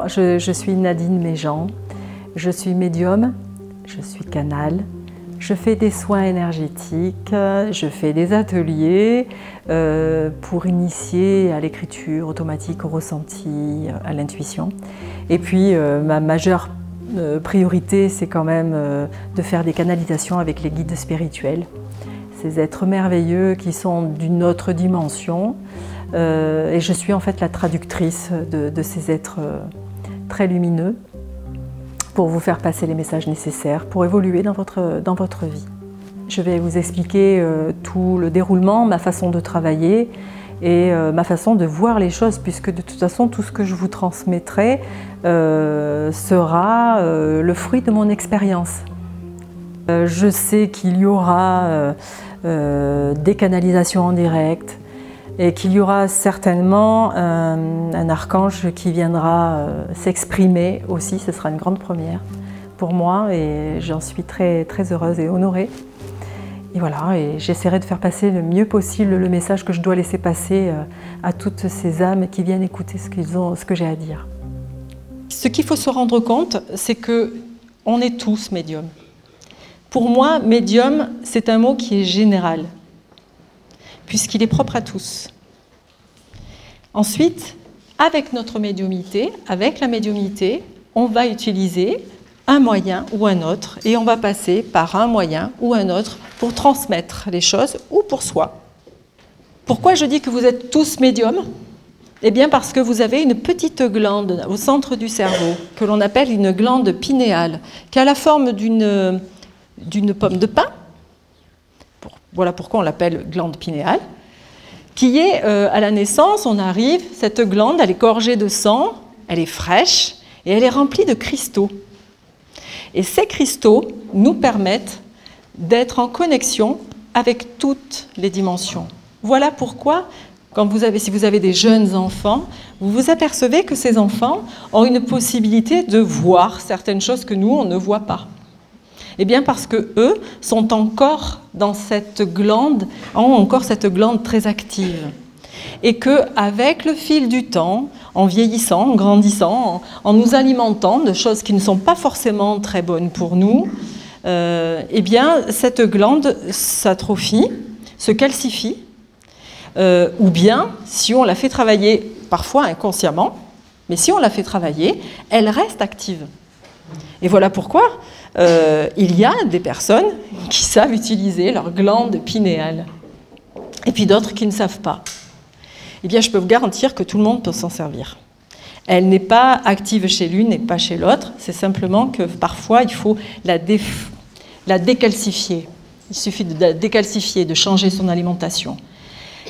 Alors, je suis Nadine Méjean, je suis médium, je suis canal, je fais des soins énergétiques, je fais des ateliers pour initier à l'écriture automatique, au ressenti, à l'intuition. Et puis, ma majeure priorité, c'est quand même de faire des canalisations avec les guides spirituels. Ces êtres merveilleux qui sont d'une autre dimension. Et je suis en fait la traductrice de ces êtres très lumineux pour vous faire passer les messages nécessaires pour évoluer dans votre vie. Je vais vous expliquer tout le déroulement, ma façon de travailler et ma façon de voir les choses, puisque de toute façon tout ce que je vous transmettrai sera le fruit de mon expérience. Je sais qu'il y aura des canalisations en direct, et qu'il y aura certainement un archange qui viendra s'exprimer aussi. Ce sera une grande première pour moi et j'en suis très, très heureuse et honorée. Et voilà, et j'essaierai de faire passer le mieux possible le message que je dois laisser passer à toutes ces âmes qui viennent écouter ce que j'ai à dire. Ce qu'il faut se rendre compte, c'est qu'on est tous médiums. Pour moi, médium, c'est un mot qui est général, puisqu'il est propre à tous. Ensuite, avec notre médiumnité, avec la médiumnité, on va utiliser un moyen ou un autre, et on va passer par un moyen ou un autre pour transmettre les choses ou pour soi. Pourquoi je dis que vous êtes tous médiums? Eh bien parce que vous avez une petite glande au centre du cerveau, que l'on appelle une glande pinéale, qui a la forme d'une pomme de pin. Voilà pourquoi on l'appelle glande pinéale, qui est, à la naissance, on arrive, cette glande, elle est gorgée de sang, elle est fraîche, et elle est remplie de cristaux. Et ces cristaux nous permettent d'être en connexion avec toutes les dimensions. Voilà pourquoi, si vous avez des jeunes enfants, vous vous apercevez que ces enfants ont une possibilité de voir certaines choses que nous, on ne voit pas. Eh bien parce qu'eux sont encore dans cette glande, ont encore cette glande très active. Et qu'avec le fil du temps, en vieillissant, en grandissant, en nous alimentant de choses qui ne sont pas forcément très bonnes pour nous, eh bien cette glande s'atrophie, se calcifie, ou bien, si on la fait travailler, parfois inconsciemment, mais si on la fait travailler, elle reste active. Et voilà pourquoi il y a des personnes qui savent utiliser leur glande pinéale, et puis d'autres qui ne savent pas. Eh bien, je peux vous garantir que tout le monde peut s'en servir. Elle n'est pas active chez l'une et pas chez l'autre, c'est simplement que parfois il faut la décalcifier. Il suffit de la décalcifier, de changer son alimentation.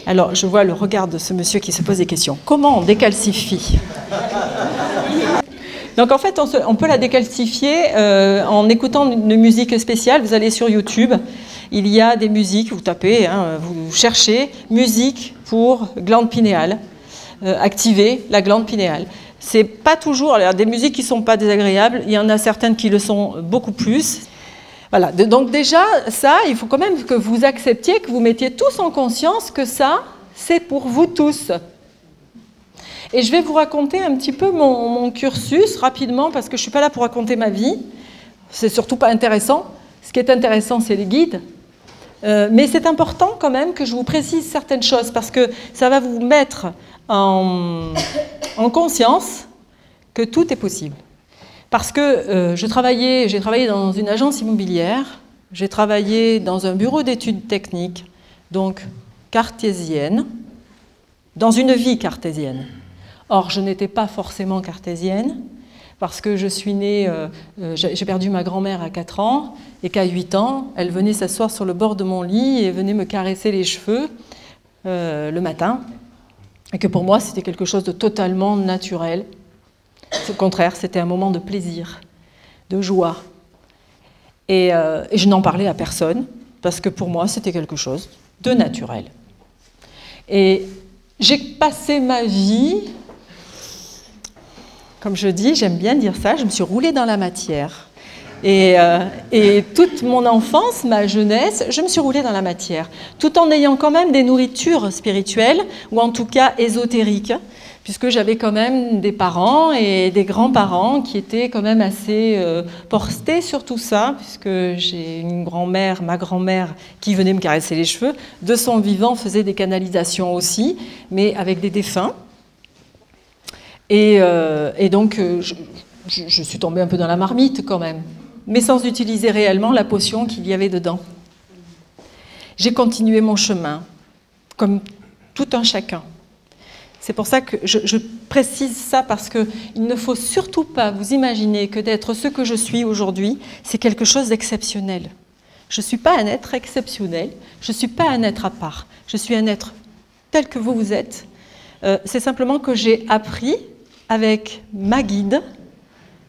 Alors, je vois le regard de ce monsieur qui se pose des questions. Comment on décalcifie ? Donc en fait, on peut la décalcifier en écoutant une musique spéciale. Vous allez sur YouTube, il y a des musiques, vous tapez, vous cherchez « musique pour glande pinéale », activer la glande pinéale. C'est pas toujours, alors, des musiques qui ne sont pas désagréables, il y en a certaines qui le sont beaucoup plus. Voilà, donc déjà, ça, il faut quand même que vous acceptiez, que vous mettiez tous en conscience que ça, c'est pour vous tous. Et je vais vous raconter un petit peu mon cursus rapidement, parce que je ne suis pas là pour raconter ma vie. C'est surtout pas intéressant. Ce qui est intéressant, c'est les guides. Mais c'est important quand même que je vous précise certaines choses, parce que ça va vous mettre en conscience que tout est possible. Parce que j'ai travaillé dans une agence immobilière, j'ai travaillé dans un bureau d'études techniques, donc cartésienne, dans une vie cartésienne. Or, je n'étais pas forcément cartésienne, parce que je suis née, j'ai perdu ma grand-mère à 4 ans, et qu'à 8 ans, elle venait s'asseoir sur le bord de mon lit et venait me caresser les cheveux le matin, et que pour moi, c'était quelque chose de totalement naturel. Au contraire, c'était un moment de plaisir, de joie. Et je n'en parlais à personne, parce que pour moi, c'était quelque chose de naturel. Et j'ai passé ma vie... Comme je dis, j'aime bien dire ça, je me suis roulée dans la matière. Et toute mon enfance, ma jeunesse, je me suis roulée dans la matière, tout en ayant quand même des nourritures spirituelles, ou en tout cas ésotériques, puisque j'avais quand même des parents et des grands-parents qui étaient quand même assez portés sur tout ça, puisque j'ai une grand-mère, ma grand-mère, qui venait me caresser les cheveux, de son vivant faisait des canalisations aussi, mais avec des défunts. Et donc, je suis tombée un peu dans la marmite quand même, mais sans utiliser réellement la potion qu'il y avait dedans. J'ai continué mon chemin, comme tout un chacun. C'est pour ça que je précise ça, parce qu'il ne faut surtout pas vous imaginer que d'être ce que je suis aujourd'hui, c'est quelque chose d'exceptionnel. Je ne suis pas un être exceptionnel, je ne suis pas un être à part, je suis un être tel que vous êtes. C'est simplement que j'ai appris avec ma guide,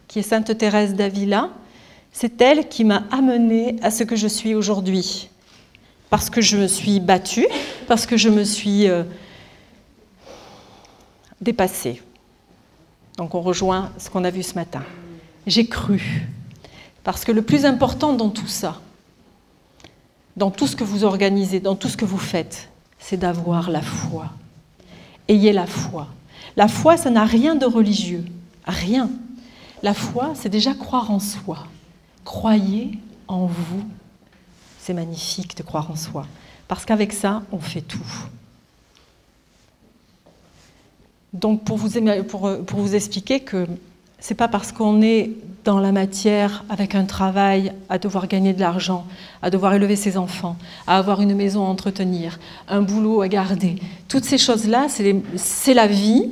qui est Sainte Thérèse d'Avila. C'est elle qui m'a amenée à ce que je suis aujourd'hui. Parce que je me suis battue, parce que je me suis dépassée. Donc on rejoint ce qu'on a vu ce matin. J'ai cru. Parce que le plus important dans tout ça, dans tout ce que vous organisez, dans tout ce que vous faites, c'est d'avoir la foi. Ayez la foi. La foi, ça n'a rien de religieux. Rien. La foi, c'est déjà croire en soi. Croyez en vous. C'est magnifique de croire en soi. Parce qu'avec ça, on fait tout. Donc, pour vous expliquer que ce n'est pas parce qu'on est dans la matière, avec un travail, à devoir gagner de l'argent, à devoir élever ses enfants, à avoir une maison à entretenir, un boulot à garder. Toutes ces choses-là, c'est la vie,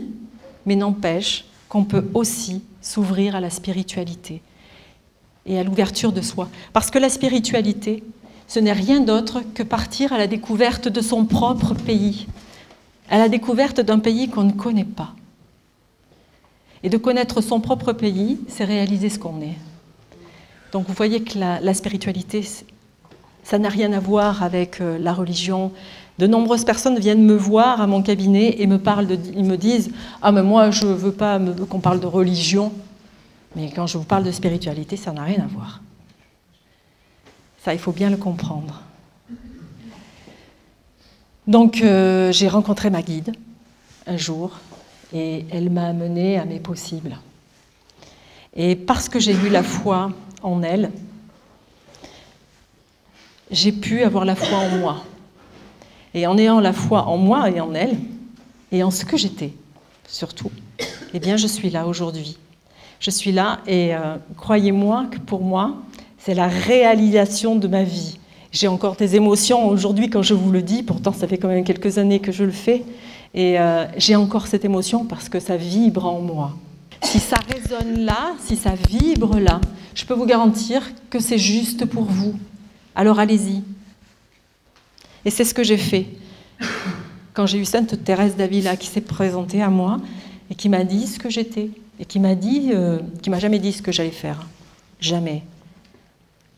mais n'empêche qu'on peut aussi s'ouvrir à la spiritualité et à l'ouverture de soi. Parce que la spiritualité, ce n'est rien d'autre que partir à la découverte de son propre pays, à la découverte d'un pays qu'on ne connaît pas. Et de connaître son propre pays, c'est réaliser ce qu'on est. Donc vous voyez que la spiritualité, ça n'a rien à voir avec la religion. De nombreuses personnes viennent me voir à mon cabinet et ils me disent « Ah, mais moi, je ne veux pas qu'on parle de religion. » Mais quand je vous parle de spiritualité, ça n'a rien à voir. Ça, il faut bien le comprendre. Donc, j'ai rencontré ma guide un jour et elle m'a amenée à mes possibles. Et parce que j'ai eu la foi en elle, j'ai pu avoir la foi en moi. Et en ayant la foi en moi et en elle, et en ce que j'étais, surtout, eh bien, je suis là aujourd'hui. Je suis là et croyez-moi que pour moi, c'est la réalisation de ma vie. J'ai encore des émotions aujourd'hui quand je vous le dis, pourtant ça fait quand même quelques années que je le fais, et j'ai encore cette émotion parce que ça vibre en moi. Si ça résonne là, si ça vibre là, je peux vous garantir que c'est juste pour vous. Alors allez-y. Et c'est ce que j'ai fait. Quand j'ai eu Sainte Thérèse d'Avila qui s'est présentée à moi et qui m'a dit ce que j'étais, et qui m'a jamais dit ce que j'allais faire. Jamais.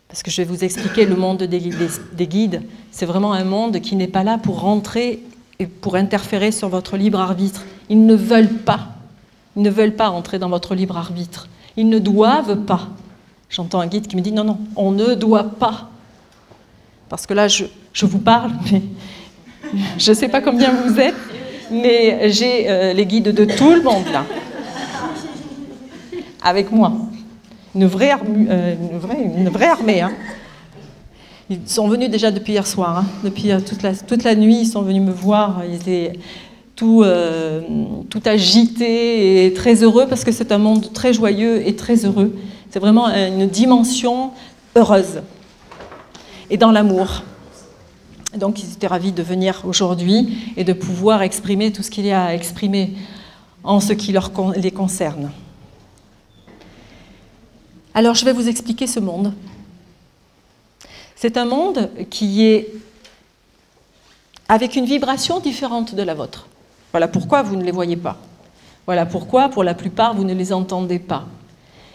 Parce que je vais vous expliquer, le monde des guides, c'est vraiment un monde qui n'est pas là pour rentrer et pour interférer sur votre libre arbitre. Ils ne veulent pas. Ils ne veulent pas entrer dans votre libre arbitre. Ils ne doivent pas. J'entends un guide qui me dit « Non, non, on ne doit pas. » Parce que là, je vous parle, mais je ne sais pas combien vous êtes, mais j'ai les guides de tout le monde là, avec moi. Une vraie armée. Hein. Ils sont venus déjà depuis hier soir. Hein. Depuis toute la nuit, ils sont venus me voir. Ils étaient tout agités et très heureux parce que c'est un monde très joyeux et très heureux. C'est vraiment une dimension heureuse et dans l'amour. Donc ils étaient ravis de venir aujourd'hui et de pouvoir exprimer tout ce qu'il y a à exprimer en ce qui les concerne. Alors, je vais vous expliquer ce monde. C'est un monde qui est avec une vibration différente de la vôtre. Voilà pourquoi vous ne les voyez pas. Voilà pourquoi, pour la plupart, vous ne les entendez pas.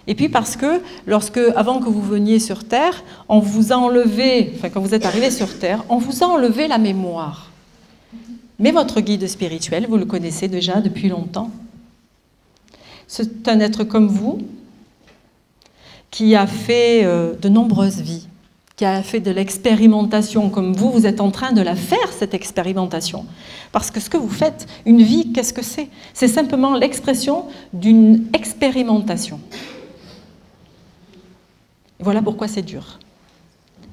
Et puis parce que, avant que vous veniez sur Terre, on vous a enlevé, enfin quand vous êtes arrivé sur Terre, on vous a enlevé la mémoire. Mais votre guide spirituel, vous le connaissez déjà depuis longtemps. C'est un être comme vous, qui a fait de nombreuses vies, qui a fait de l'expérimentation comme vous êtes en train de la faire, cette expérimentation. Parce que ce que vous faites, une vie, qu'est-ce que c'est? C'est simplement l'expression d'une expérimentation. Et voilà pourquoi c'est dur.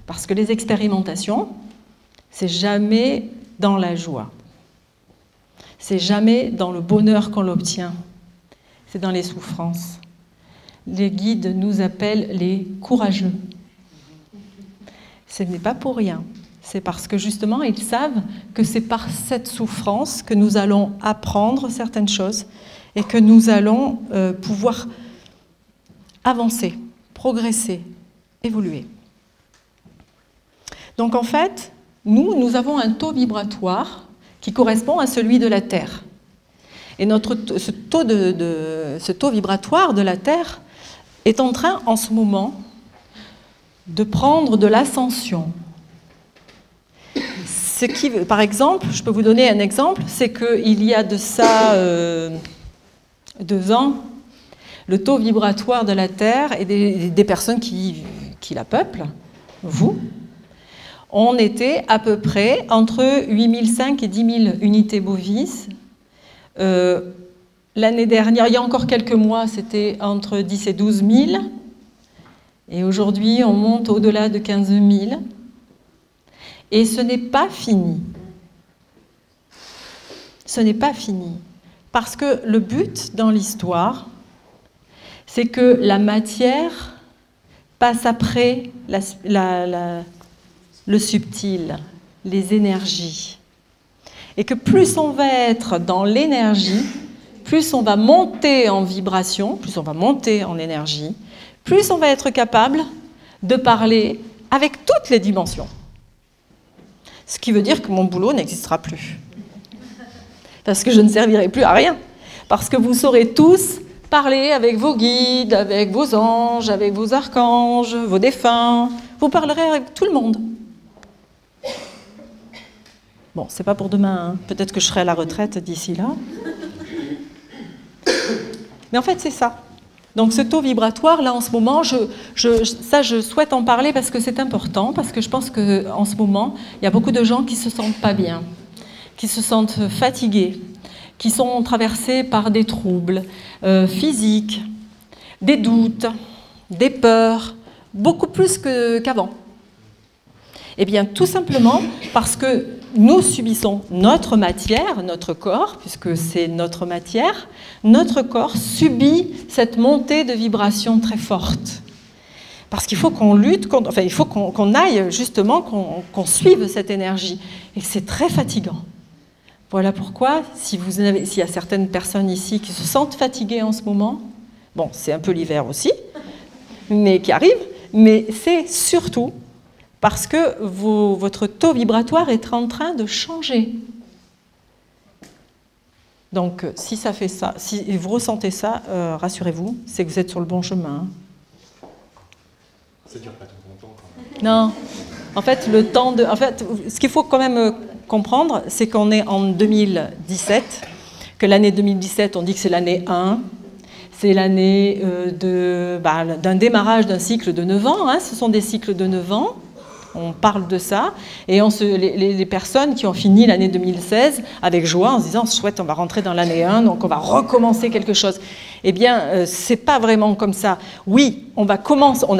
Parce que les expérimentations, c'est jamais dans la joie. C'est jamais dans le bonheur qu'on l'obtient. C'est dans les souffrances. Les guides nous appellent les courageux. Ce n'est pas pour rien. C'est parce que justement, ils savent que c'est par cette souffrance que nous allons apprendre certaines choses et que nous allons pouvoir avancer, progresser, évoluer. Donc en fait, nous avons un taux vibratoire qui correspond à celui de la Terre. Et ce taux vibratoire de la Terre est en train, en ce moment, de prendre de l'ascension. Par exemple, je peux vous donner un exemple, c'est qu'il y a de ça 2 ans, le taux vibratoire de la Terre et des personnes qui la peuplent, vous, on était à peu près entre 8005 et 10 000 unités bovies. L'année dernière, il y a encore quelques mois, c'était entre 10 et 12 000. Et aujourd'hui, on monte au-delà de 15 000. Et ce n'est pas fini. Ce n'est pas fini. Parce que le but dans l'histoire, c'est que la matière passe après le subtil, les énergies. Et que plus on va être dans l'énergie, plus on va monter en vibration, plus on va monter en énergie, plus on va être capable de parler avec toutes les dimensions. Ce qui veut dire que mon boulot n'existera plus. Parce que je ne servirai plus à rien. Parce que vous saurez tous parler avec vos guides, avec vos anges, avec vos archanges, vos défunts. Vous parlerez avec tout le monde. Bon, c'est pas pour demain, hein. Peut-être que je serai à la retraite d'ici là. Mais en fait, c'est ça. Donc ce taux vibratoire, là, en ce moment, je souhaite en parler parce que c'est important, parce que je pense qu'en ce moment, il y a beaucoup de gens qui se sentent pas bien, qui se sentent fatigués, qui sont traversés par des troubles physiques, des doutes, des peurs, beaucoup plus qu'avant. Eh bien, tout simplement parce que nous subissons notre matière, notre corps, puisque c'est notre matière, notre corps subit cette montée de vibrations très forte. Parce qu'il faut qu'on lutte, il faut qu'on aille justement, qu'on suive cette énergie. Et c'est très fatigant. Voilà pourquoi, s'il y a certaines personnes ici qui se sentent fatiguées en ce moment, bon, c'est un peu l'hiver aussi, mais qui arrive, mais c'est surtout parce que votre taux vibratoire est en train de changer. Donc, si ça fait ça, si vous ressentez ça, rassurez-vous, c'est que vous êtes sur le bon chemin. Ça dure pas tout longtemps quand même. Non. En fait, ce qu'il faut quand même comprendre, c'est qu'on est en 2017, que l'année 2017, on dit que c'est l'année 1, c'est l'année d'un démarrage d'un cycle de 9 ans, hein, ce sont des cycles de 9 ans. On parle de ça, et les personnes qui ont fini l'année 2016 avec joie, en se disant « chouette, on va rentrer dans l'année 1, donc on va recommencer quelque chose ». Eh bien, c'est pas vraiment comme ça. Oui, on a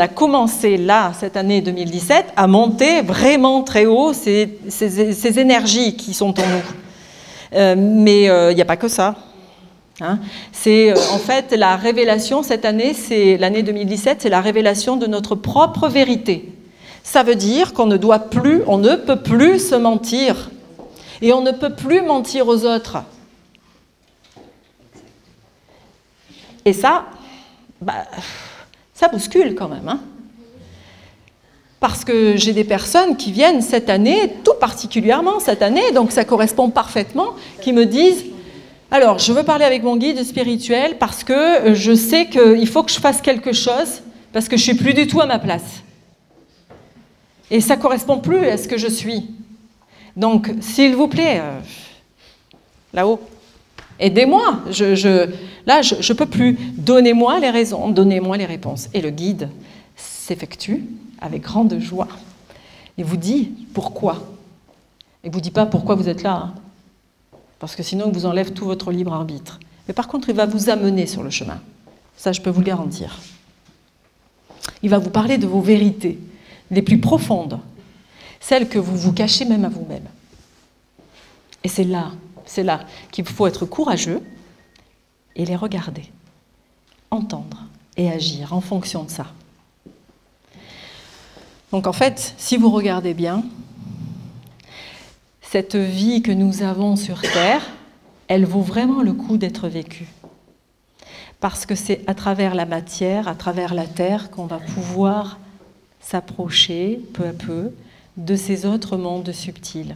commencé là, cette année 2017, à monter vraiment très haut ces énergies qui sont en nous. Mais il n'y a pas que ça. Hein. C'est en fait la révélation, cette année, c'est l'année 2017, c'est la révélation de notre propre vérité. Ça veut dire qu'on ne peut plus se mentir. Et on ne peut plus mentir aux autres. Et ça, ça bouscule quand même. Hein. Parce que j'ai des personnes qui viennent cette année, tout particulièrement cette année, donc ça correspond parfaitement, qui me disent « Alors, je veux parler avec mon guide spirituel parce que je sais qu'il faut que je fasse quelque chose, parce que je ne suis plus du tout à ma place. » Et ça ne correspond plus à ce que je suis. Donc, s'il vous plaît, là-haut, aidez-moi. Là, je ne peux plus. Donnez-moi les raisons, donnez-moi les réponses. Et le guide s'effectue avec grande joie. Il vous dit pourquoi. Il ne vous dit pas pourquoi vous êtes là, hein, parce que sinon il vous enlève tout votre libre arbitre. Mais par contre, il va vous amener sur le chemin. Ça, je peux vous le garantir. Il va vous parler de vos vérités les plus profondes, celles que vous vous cachez même à vous-même. Et c'est là qu'il faut être courageux et les regarder, entendre et agir en fonction de ça. Donc en fait, si vous regardez bien, cette vie que nous avons sur Terre, elle vaut vraiment le coup d'être vécue. Parce que c'est à travers la matière, à travers la Terre, qu'on va pouvoir s'approcher peu à peu de ces autres mondes subtils.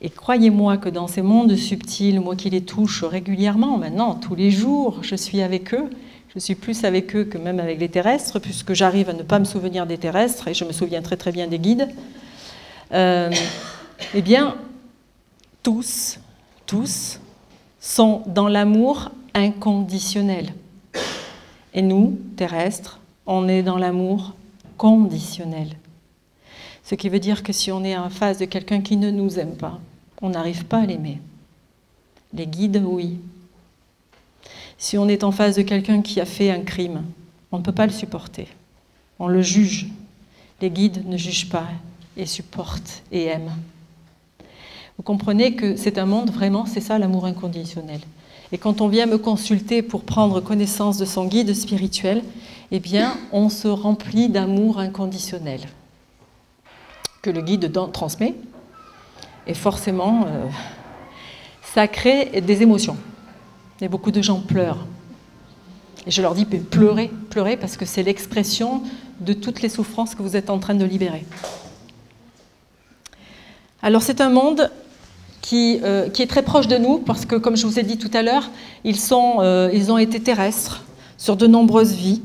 Et croyez-moi que dans ces mondes subtils, moi qui les touche régulièrement, maintenant, tous les jours, je suis avec eux. Je suis plus avec eux que même avec les terrestres, puisque j'arrive à ne pas me souvenir des terrestres, et je me souviens très très bien des guides. Eh bien, tous sont dans l'amour inconditionnel. Et nous, terrestres, on est dans l'amour conditionnel. Ce qui veut dire que si on est en face de quelqu'un qui ne nous aime pas, on n'arrive pas à l'aimer. Les guides, oui. Si on est en face de quelqu'un qui a fait un crime, on ne peut pas le supporter. On le juge. Les guides ne jugent pas et supportent et aiment. Vous comprenez que c'est un monde, vraiment, c'est ça l'amour inconditionnel. Et quand on vient me consulter pour prendre connaissance de son guide spirituel, eh bien, on se remplit d'amour inconditionnel que le guide transmet. Et forcément, ça crée des émotions. Et beaucoup de gens pleurent. Et je leur dis, pleurez, pleurez, parce que c'est l'expression de toutes les souffrances que vous êtes en train de libérer. Alors c'est un monde qui est très proche de nous, parce que, comme je vous ai dit tout à l'heure, ils ont été terrestres sur de nombreuses vies,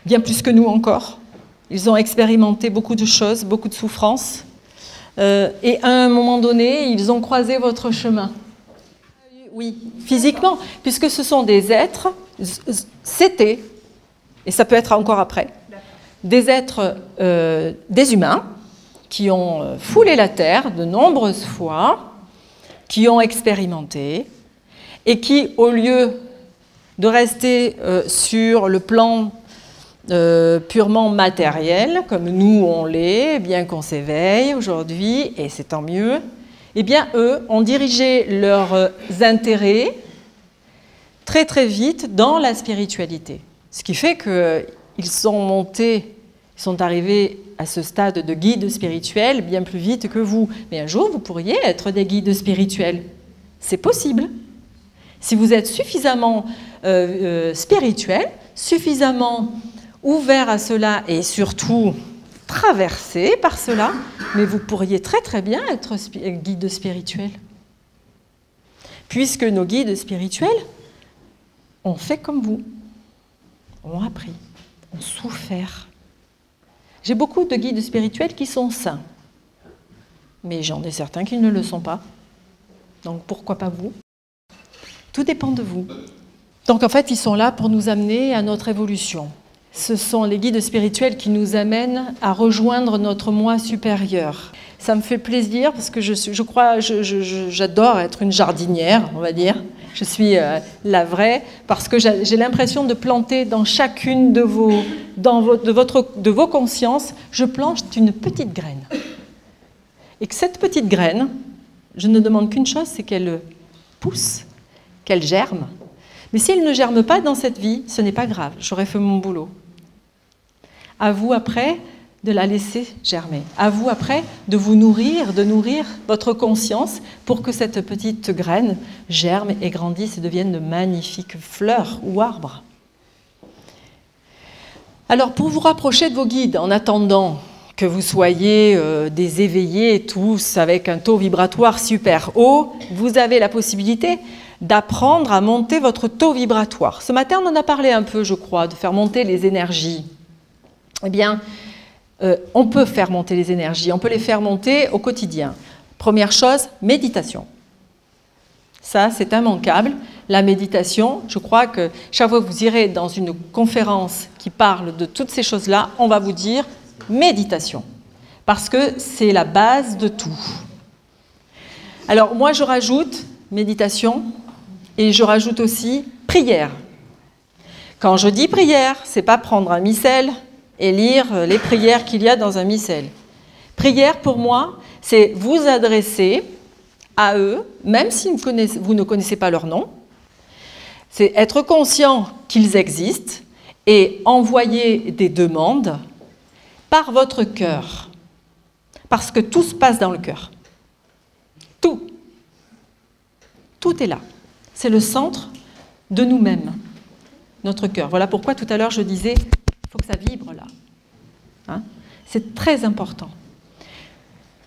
bien plus que nous encore. Ils ont expérimenté beaucoup de choses, beaucoup de souffrances. Et à un moment donné, ils ont croisé votre chemin. Oui, physiquement, puisque ce sont des êtres, c'était, et ça peut être encore après, des êtres, des humains, qui ont foulé la terre de nombreuses fois, qui ont expérimenté, et qui, au lieu de rester sur le plan purement matériel, comme nous on l'est, bien qu'on s'éveille aujourd'hui, et c'est tant mieux, eh bien eux ont dirigé leurs intérêts très très vite dans la spiritualité. Ce qui fait qu'ils sont montés, ils sont arrivés à ce stade de guide spirituel bien plus vite que vous. Mais un jour, vous pourriez être des guides spirituels. C'est possible. Si vous êtes suffisamment spirituel, suffisamment ouvert à cela et surtout traversé par cela, mais vous pourriez très très bien être guide spirituel. Puisque nos guides spirituels ont fait comme vous, ont appris, ont souffert. J'ai beaucoup de guides spirituels qui sont saints, mais j'en ai certains qui ne le sont pas. Donc pourquoi pas vous? Tout dépend de vous. Donc en fait, ils sont là pour nous amener à notre évolution. Ce sont les guides spirituels qui nous amènent à rejoindre notre moi supérieur. Ça me fait plaisir parce que j'adore être une jardinière, on va dire. Je suis la vraie parce que j'ai l'impression de planter dans chacune de vos consciences, je plante une petite graine. Et que cette petite graine, je ne demande qu'une chose, c'est qu'elle pousse, qu'elle germe. Mais si elle ne germe pas dans cette vie, ce n'est pas grave, j'aurais fait mon boulot. À vous après de la laisser germer. À vous après de vous nourrir, de nourrir votre conscience pour que cette petite graine germe et grandisse et devienne de magnifiques fleurs ou arbres. Alors pour vous rapprocher de vos guides, en attendant que vous soyez des éveillés tous avec un taux vibratoire super haut, vous avez la possibilité d'apprendre à monter votre taux vibratoire. Ce matin, on en a parlé un peu, je crois, de faire monter les énergies. Eh bien, on peut faire monter les énergies, on peut les faire monter au quotidien. Première chose, méditation. Ça, c'est immanquable. La méditation, je crois que chaque fois que vous irez dans une conférence qui parle de toutes ces choses-là, on va vous dire méditation. parce que c'est la base de tout. Alors moi je rajoute méditation et je rajoute aussi prière. Quand je dis prière, c'est pas prendre un missel et lire les prières qu'il y a dans un missel. Prière pour moi, c'est vous adresser à eux, même si vous ne connaissez pas leur nom. C'est être conscient qu'ils existent et envoyer des demandes par votre cœur. Parce que tout se passe dans le cœur. Tout. Tout est là. C'est le centre de nous-mêmes, notre cœur. Voilà pourquoi tout à l'heure je disais, il faut que ça vibre là. Hein? C'est très important.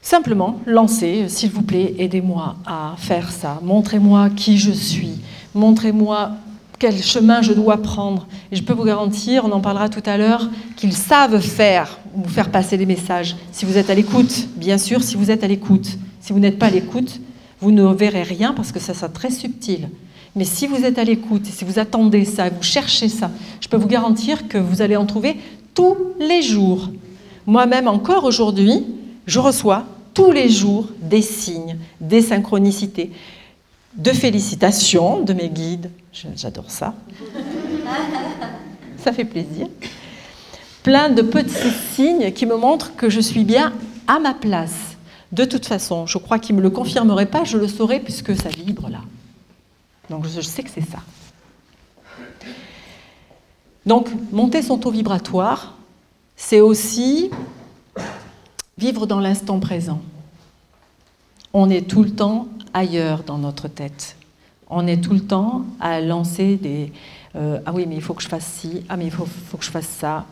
Simplement, lancez, s'il vous plaît, aidez-moi à faire ça. Montrez-moi qui je suis. Montrez-moi quel chemin je dois prendre. Et je peux vous garantir, on en parlera tout à l'heure, qu'ils savent vous faire passer les messages. Si vous êtes à l'écoute, bien sûr, si vous êtes à l'écoute. Si vous n'êtes pas à l'écoute, vous ne verrez rien parce que ça sera très subtil. Mais si vous êtes à l'écoute, si vous attendez ça, vous cherchez ça, je peux vous garantir que vous allez en trouver tous les jours. Moi-même, encore aujourd'hui, je reçois tous les jours des signes, des synchronicités, de félicitations de mes guides. J'adore ça. Ça fait plaisir. Plein de petits signes qui me montrent que je suis bien à ma place. De toute façon, je crois qu'ils ne me le confirmeraient pas, je le saurais puisque ça vibre là. Donc je sais que c'est ça. Donc monter son taux vibratoire, c'est aussi vivre dans l'instant présent. On est tout le temps ailleurs dans notre tête. On est tout le temps à lancer des ah oui, mais il faut que je fasse ci, ah mais il faut que je fasse ça.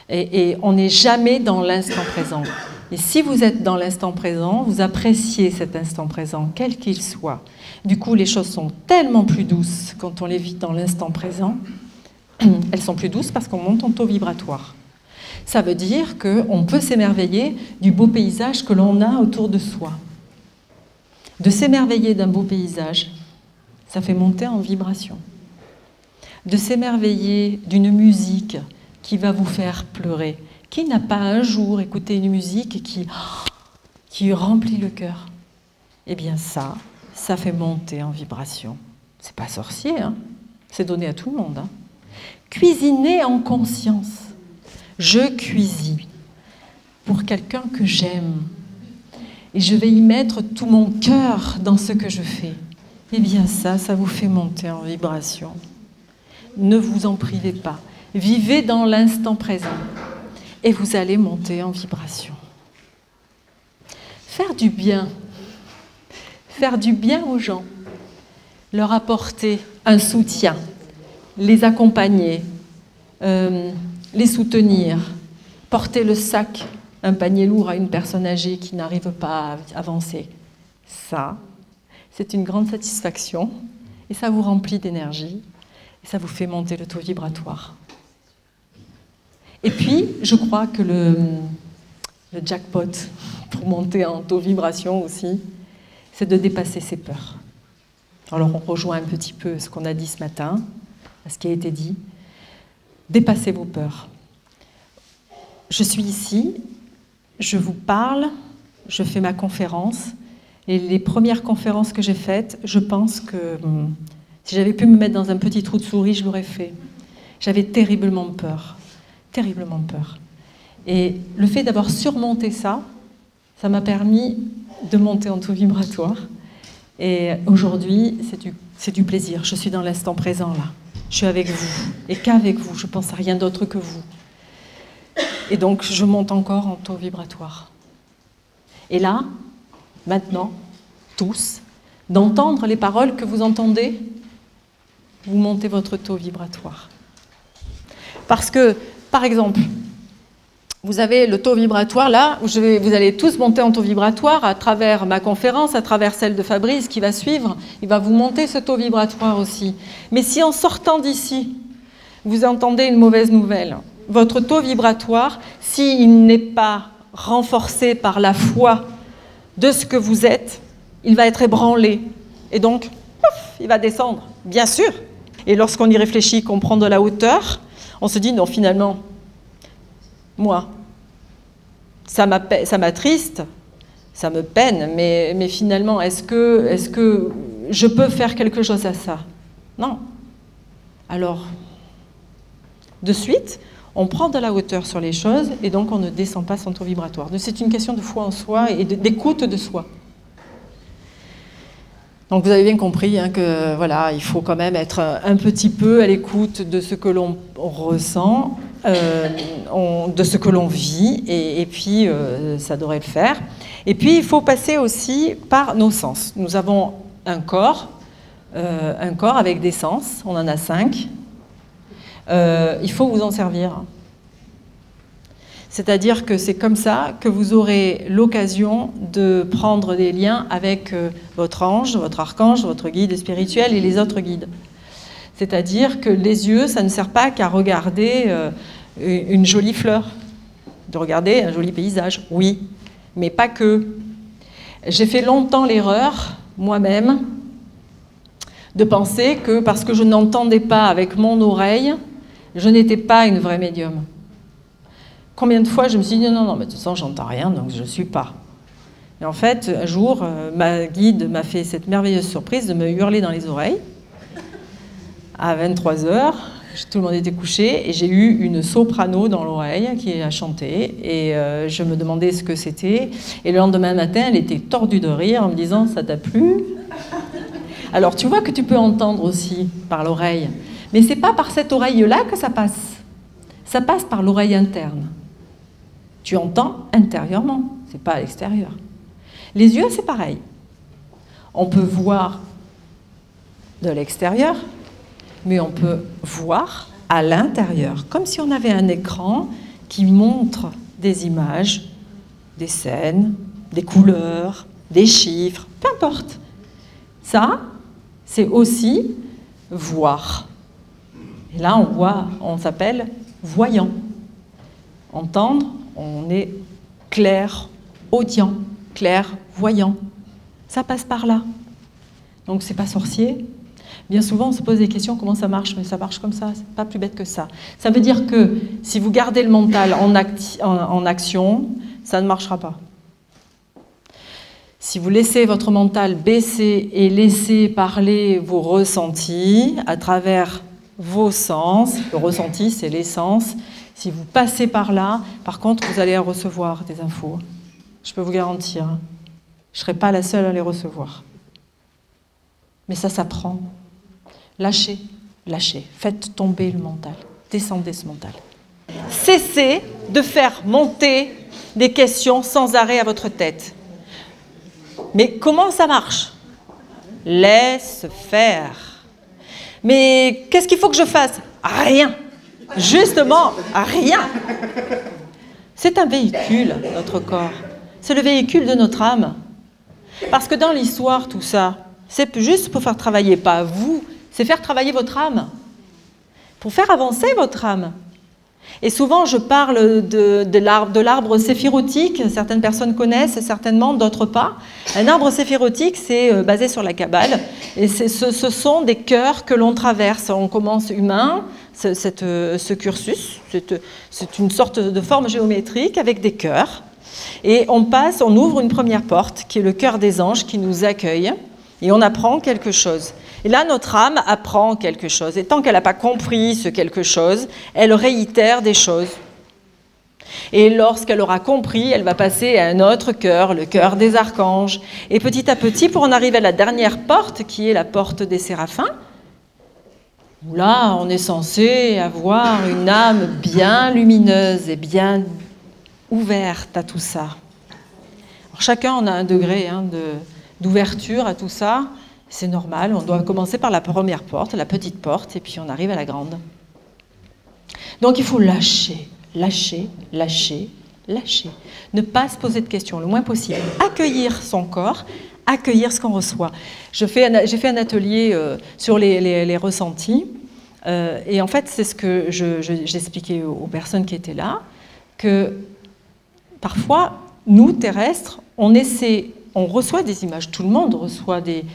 Et on n'est jamais dans l'instant présent. Et si vous êtes dans l'instant présent, vous appréciez cet instant présent, quel qu'il soit. Du coup, les choses sont tellement plus douces quand on les vit dans l'instant présent. Elles sont plus douces parce qu'on monte en taux vibratoire. Ça veut dire qu'on peut s'émerveiller du beau paysage que l'on a autour de soi. De s'émerveiller d'un beau paysage, ça fait monter en vibration. De s'émerveiller d'une musique qui va vous faire pleurer. Qui n'a pas un jour écouté une musique qui remplit le cœur? Eh bien ça fait monter en vibration. C'est pas sorcier, hein? C'est donné à tout le monde. Hein? Cuisiner en conscience. Je cuisine pour quelqu'un que j'aime. Et je vais y mettre tout mon cœur dans ce que je fais. Eh bien ça vous fait monter en vibration. Ne vous en privez pas. Vivez dans l'instant présent et vous allez monter en vibration. Faire du bien aux gens, leur apporter un soutien, les accompagner, les soutenir, porter le sac, un panier lourd à une personne âgée qui n'arrive pas à avancer. Ça, c'est une grande satisfaction et ça vous remplit d'énergie et ça vous fait monter le taux vibratoire. Et puis, je crois que le jackpot pour monter en taux vibration aussi, c'est de dépasser ses peurs. Alors, on rejoint un petit peu ce qu'on a dit ce matin, ce qui a été dit. Dépassez vos peurs. Je suis ici, je vous parle, je fais ma conférence, et les premières conférences que j'ai faites, je pense que si j'avais pu me mettre dans un petit trou de souris, je l'aurais fait. J'avais terriblement peur. Terriblement peur. Et le fait d'avoir surmonté ça, ça m'a permis de monter en taux vibratoire. Et aujourd'hui, c'est du plaisir. Je suis dans l'instant présent, là. Je suis avec vous. Et qu'avec vous. Je pense à rien d'autre que vous. Et donc, je monte encore en taux vibratoire. Et là, maintenant, tous, d'entendre les paroles que vous entendez, vous montez votre taux vibratoire. Parce que, par exemple, vous avez le taux vibratoire là, où vous allez tous monter en taux vibratoire à travers ma conférence, à travers celle de Fabrice qui va suivre, il va vous monter ce taux vibratoire aussi. Mais si en sortant d'ici, vous entendez une mauvaise nouvelle, votre taux vibratoire, s'il n'est pas renforcé par la foi de ce que vous êtes, il va être ébranlé. Et donc, pouf, il va descendre, bien sûr. Et lorsqu'on y réfléchit, qu'on prend de la hauteur, on se dit non, finalement, moi, ça m'attriste, ça me peine, mais finalement, est-ce que je peux faire quelque chose à ça? Non. Alors, de suite, on prend de la hauteur sur les choses et donc on ne descend pas son taux vibratoire. C'est une question de foi en soi et d'écoute de soi. Donc vous avez bien compris hein, que voilà, il faut quand même être un petit peu à l'écoute de ce que l'on ressent, de ce que l'on vit, et puis ça devrait le faire. Et puis il faut passer aussi par nos sens. Nous avons un corps avec des sens, on en a 5. Il faut vous en servir. C'est-à-dire que c'est comme ça que vous aurez l'occasion de prendre des liens avec votre ange, votre archange, votre guide spirituel et les autres guides. C'est-à-dire que les yeux, ça ne sert pas qu'à regarder une jolie fleur, de regarder un joli paysage, oui, mais pas que. J'ai fait longtemps l'erreur, moi-même, de penser que parce que je n'entendais pas avec mon oreille, je n'étais pas une vraie médium. Combien de fois je me suis dit non, mais de toute façon, j'entends rien, donc je ne suis pas. Et en fait, un jour, ma guide m'a fait cette merveilleuse surprise de me hurler dans les oreilles. À 23h, tout le monde était couché, et j'ai eu une soprano dans l'oreille qui a chanté, et je me demandais ce que c'était. Et le lendemain matin, elle était tordue de rire en me disant « ça t'a plu ?» Alors, tu vois que tu peux entendre aussi par l'oreille, mais ce n'est pas par cette oreille-là que ça passe. Ça passe par l'oreille interne. Tu entends intérieurement, ce n'est pas à l'extérieur. Les yeux, c'est pareil. On peut voir de l'extérieur, mais on peut voir à l'intérieur, comme si on avait un écran qui montre des images, des scènes, des couleurs, des chiffres, peu importe. Ça, c'est aussi voir. Et là, on s'appelle voyant. Entendre, on est clair, audient, clair, voyant. Ça passe par là. Donc, c'est pas sorcier. Bien souvent, on se pose des questions, comment ça marche? Mais ça marche comme ça, c'est pas plus bête que ça. Ça veut dire que si vous gardez le mental en action, ça ne marchera pas. Si vous laissez votre mental baisser et laissez parler vos ressentis à travers vos sens, le ressenti, c'est les sens. Si vous passez par là, par contre, vous allez recevoir des infos. Je peux vous garantir. Je ne serai pas la seule à les recevoir. Mais ça s'apprend. Lâchez, lâchez. Faites tomber le mental. Descendez ce mental. Cessez de faire monter des questions sans arrêt à votre tête. Mais comment ça marche? Laisse faire. Mais qu'est-ce qu'il faut que je fasse? Rien. Justement, rien. C'est un véhicule, notre corps. C'est le véhicule de notre âme. Parce que dans l'histoire, tout ça, c'est juste pour faire travailler, pas vous, c'est faire travailler votre âme. Pour faire avancer votre âme. Et souvent, je parle de l'arbre séphirotique. Certaines personnes connaissent, certainement, d'autres pas. Un arbre séphirotique, c'est basé sur la Kabbale. Et ce sont des cœurs que l'on traverse. On commence humain, ce cursus. C'est une sorte de forme géométrique avec des cœurs. Et on ouvre une première porte, qui est le cœur des anges, qui nous accueille. Et on apprend quelque chose. Et là, notre âme apprend quelque chose. Et tant qu'elle n'a pas compris ce quelque chose, elle réitère des choses. Et lorsqu'elle aura compris, elle va passer à un autre cœur, le cœur des archanges. Et petit à petit, pour en arriver à la dernière porte, qui est la porte des séraphins, où là, on est censé avoir une âme bien lumineuse et bien ouverte à tout ça. Alors, chacun en a un degré d'ouverture à tout ça. C'est normal, on doit commencer par la première porte, la petite porte, et puis on arrive à la grande. Donc il faut lâcher, lâcher, lâcher, lâcher. Ne pas se poser de questions, le moins possible. Accueillir son corps, accueillir ce qu'on reçoit. J'ai fait un atelier sur les ressentis, et en fait c'est ce que j'expliquais aux personnes qui étaient là, que parfois, nous, terrestres, on essaie on reçoit des images, tout le monde reçoit des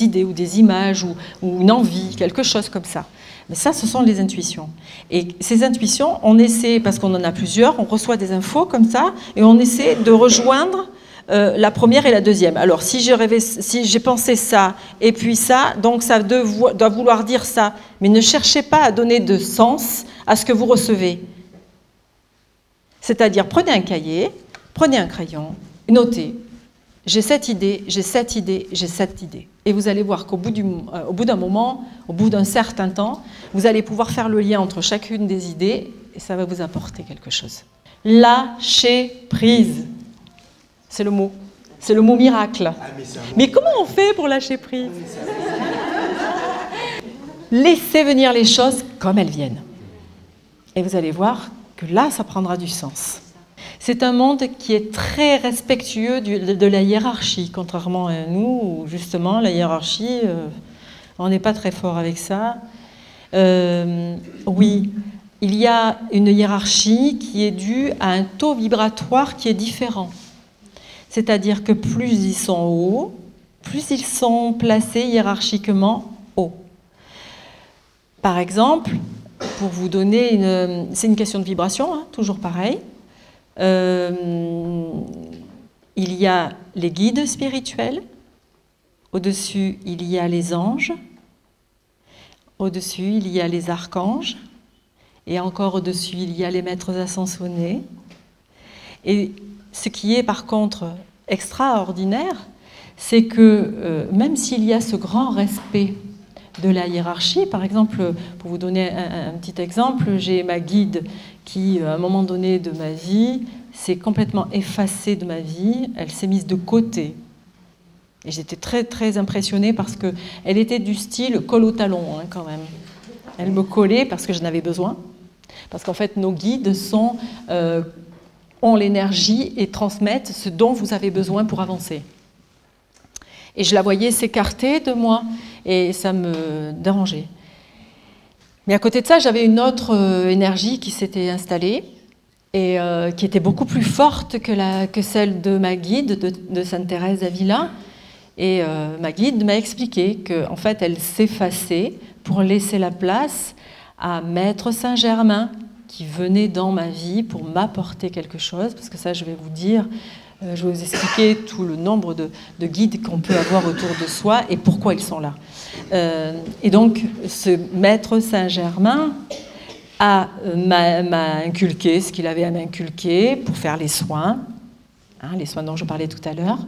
idées ou des images ou une envie, quelque chose comme ça. Mais ça, ce sont les intuitions. Et ces intuitions, on essaie, parce qu'on en a plusieurs, on reçoit des infos comme ça, et on essaie de rejoindre la première et la deuxième. Alors, si j'ai pensé ça, et puis ça, donc ça doit vouloir dire ça. Mais ne cherchez pas à donner de sens à ce que vous recevez. C'est-à-dire, prenez un cahier, prenez un crayon, notez. J'ai cette idée, j'ai cette idée, j'ai cette idée. Et vous allez voir qu'au bout d'un moment, au bout d'un certain temps, vous allez pouvoir faire le lien entre chacune des idées et ça va vous apporter quelque chose. Lâcher prise. C'est le mot. C'est le mot miracle. Mais comment on fait pour lâcher prise? Laissez venir les choses comme elles viennent. Et vous allez voir que là, ça prendra du sens. C'est un monde qui est très respectueux de la hiérarchie, contrairement à nous, où justement la hiérarchie, on n'est pas très fort avec ça. Oui, il y a une hiérarchie qui est due à un taux vibratoire qui est différent. C'est-à-dire que plus ils sont hauts, plus ils sont placés hiérarchiquement hauts. Par exemple, pour vous donner c'est une question de vibration, hein, toujours pareil. Il y a les guides spirituels, au-dessus il y a les anges, au-dessus il y a les archanges, et encore au-dessus il y a les maîtres ascensionnés. Et ce qui est par contre extraordinaire, c'est que même s'il y a ce grand respect de la hiérarchie, par exemple, pour vous donner un petit exemple, j'ai ma guide qui, à un moment donné de ma vie, s'est complètement effacée de ma vie, elle s'est mise de côté. Et j'étais très très impressionnée parce qu'elle était du style colle au talon, hein, quand même. Elle me collait parce que j'en avais besoin. Parce qu'en fait, nos guides ont l'énergie et transmettent ce dont vous avez besoin pour avancer. Et je la voyais s'écarter de moi et ça me dérangeait. Mais à côté de ça, j'avais une autre énergie qui s'était installée et qui était beaucoup plus forte que celle de ma guide, de Sainte Thérèse d'Avila. Et ma guide m'a expliqué qu'en fait, elle s'effaçait pour laisser la place à Maître Saint-Germain qui venait dans ma vie pour m'apporter quelque chose, parce que ça, je vais vous dire, je vais vous expliquer tout le nombre de guides qu'on peut avoir autour de soi et pourquoi ils sont là. Et donc, ce Maître Saint-Germain m'a inculqué ce qu'il avait à m'inculquer pour faire les soins dont je parlais tout à l'heure.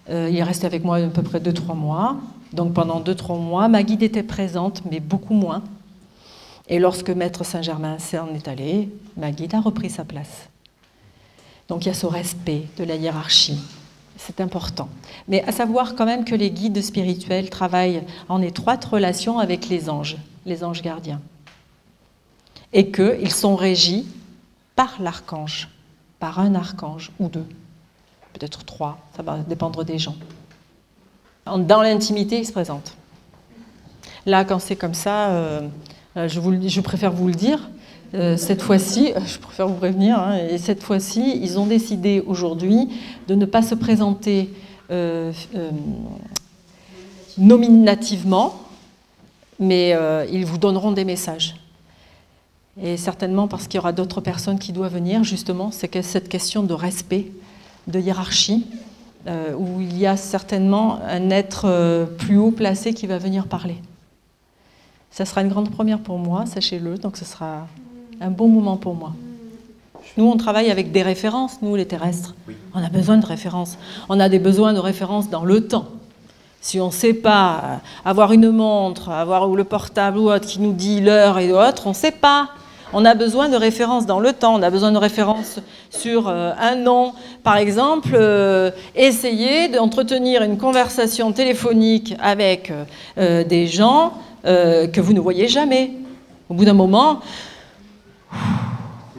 Il est resté avec moi à peu près 2-3 mois. Donc pendant 2-3 mois, ma guide était présente, mais beaucoup moins. Et lorsque Maître Saint-Germain s'en est allé, ma guide a repris sa place. Donc il y a ce respect de la hiérarchie. C'est important. Mais à savoir quand même que les guides spirituels travaillent en étroite relation avec les anges gardiens. Et qu'ils sont régis par l'archange, par un archange ou 2, peut-être 3, ça va dépendre des gens. Dans l'intimité, ils se présentent. Là, quand c'est comme ça, je préfère vous le dire, cette fois-ci, je préfère vous prévenir, hein, et cette fois-ci, ils ont décidé aujourd'hui de ne pas se présenter nominativement, mais ils vous donneront des messages. Et certainement parce qu'il y aura d'autres personnes qui doivent venir, justement, c'est cette question de respect, de hiérarchie, où il y a certainement un être plus haut placé qui va venir parler. Ça sera une grande première pour moi, sachez-le, donc ce sera un bon moment pour moi. Nous, on travaille avec des références, nous, les terrestres. Oui. On a besoin de références. On a des besoins de références dans le temps. Si on ne sait pas avoir une montre, avoir le portable ou autre qui nous dit l'heure et autres, on ne sait pas. On a besoin de références dans le temps, on a besoin de références sur un nom. Par exemple, essayez d'entretenir une conversation téléphonique avec des gens que vous ne voyez jamais. Au bout d'un moment,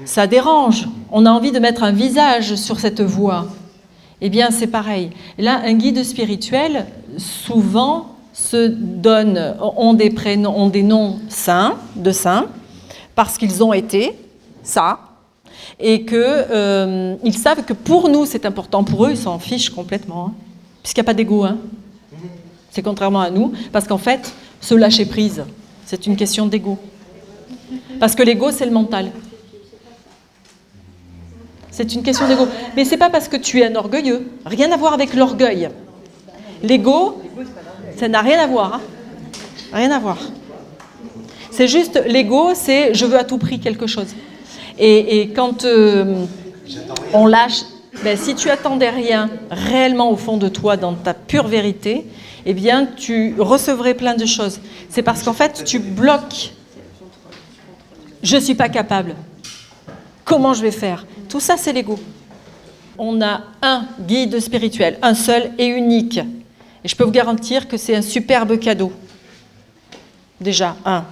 ça dérange. On a envie de mettre un visage sur cette voix. Eh bien, c'est pareil. Là, un guide spirituel, souvent, ont des prénoms, ont des noms saints, parce qu'ils ont été ça, et qu'ils savent que pour nous, c'est important. Pour eux, ils s'en fichent complètement. puisqu'il n'y a pas d'ego. Hein. C'est contrairement à nous, parce qu'en fait, se lâcher prise, c'est une question d'ego. Parce que l'ego, c'est le mental. C'est une question d'ego. Mais ce n'est pas parce que tu es un orgueilleux. Rien à voir avec l'orgueil. L'ego, ça n'a rien à voir. Hein. Rien à voir. C'est juste, l'ego, c'est je veux à tout prix quelque chose. Et quand on lâche, ben, si tu attendais rien réellement au fond de toi, dans ta pure vérité, eh bien, tu recevrais plein de choses. C'est parce qu'en fait, tu bloques. Je ne suis pas capable. Comment je vais faire? Tout ça, c'est l'ego. On a un guide spirituel, un seul et unique. Et je peux vous garantir que c'est un superbe cadeau. Déjà, un.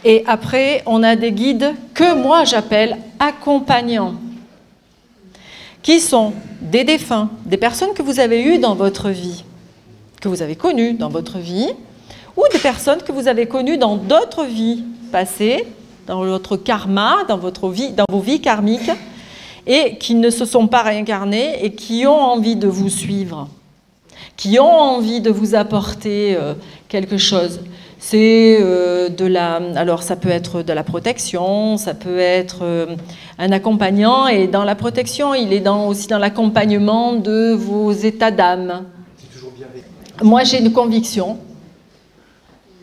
Et après, on a des guides que moi j'appelle accompagnants, qui sont des défunts, des personnes que vous avez eues dans votre vie, que vous avez connues dans votre vie, ou des personnes que vous avez connues dans d'autres vies passées, dans votre karma, dans vos vies karmiques, et qui ne se sont pas réincarnées et qui ont envie de vous suivre, qui ont envie de vous apporter quelque chose. C'est alors ça peut être de la protection, ça peut être un accompagnant, et dans la protection, il est aussi dans l'accompagnement de vos états d'âme. Moi, j'ai une conviction,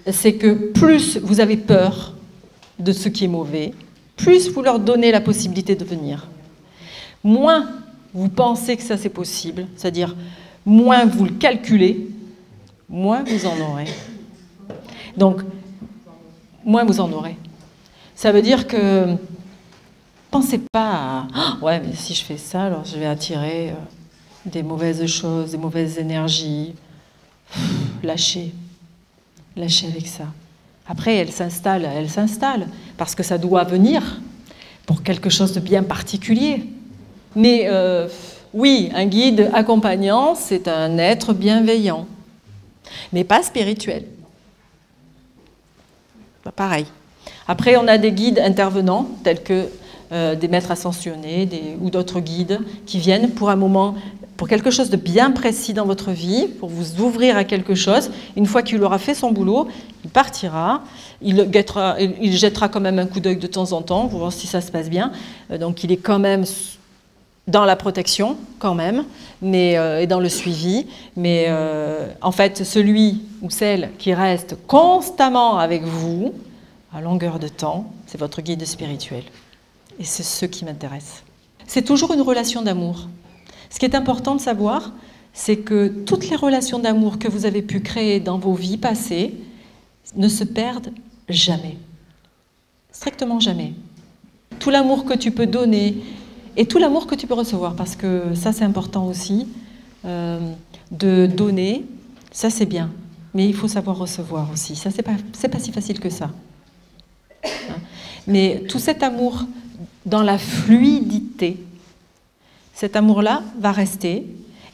c'est que plus vous avez peur de ce qui est mauvais, plus vous leur donnez la possibilité de venir. Moins vous pensez que ça c'est possible, c'est-à-dire moins vous le calculez, moins vous en aurez. Donc, moins vous en aurez. Ça veut dire que pensez pas à « ouais, mais si je fais ça, alors je vais attirer des mauvaises choses, des mauvaises énergies. » Lâchez. Lâchez avec ça. Après, elle s'installe, parce que ça doit venir pour quelque chose de bien particulier. Mais oui, un guide accompagnant, c'est un être bienveillant, mais pas spirituel. Pareil. Après, on a des guides intervenants, tels que des maîtres ascensionnés ou d'autres guides qui viennent pour un moment, pour quelque chose de bien précis dans votre vie, pour vous ouvrir à quelque chose. Une fois qu'il aura fait son boulot, il partira, il jettera quand même un coup d'œil de temps en temps pour voir si ça se passe bien. Donc il est quand même dans la protection, quand même, et dans le suivi. Mais en fait, celui ou celle qui reste constamment avec vous, à longueur de temps, c'est votre guide spirituel. Et c'est ce qui m'intéresse. C'est toujours une relation d'amour. Ce qui est important de savoir, c'est que toutes les relations d'amour que vous avez pu créer dans vos vies passées ne se perdent jamais. Strictement jamais. Tout l'amour que tu peux donner et tout l'amour que tu peux recevoir, parce que ça c'est important aussi, de donner, ça c'est bien, mais il faut savoir recevoir aussi. Ça c'est pas si facile que ça. Mais tout cet amour dans la fluidité, cet amour-là va rester,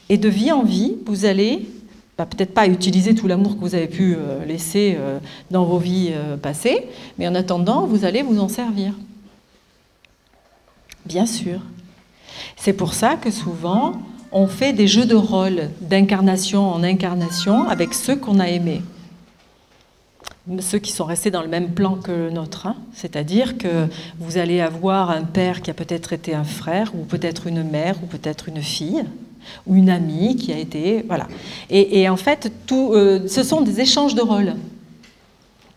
et de vie en vie, vous allez, peut-être pas utiliser tout l'amour que vous avez pu laisser dans vos vies passées, mais en attendant, vous allez vous en servir. Bien sûr. C'est pour ça que souvent, on fait des jeux de rôle d'incarnation en incarnation avec ceux qu'on a aimés. Ceux qui sont restés dans le même plan que le nôtre. Hein. C'est-à-dire que vous allez avoir un père qui a peut-être été un frère, ou peut-être une mère, ou peut-être une fille, ou une amie qui a été... Voilà. Et en fait, ce sont des échanges de rôles.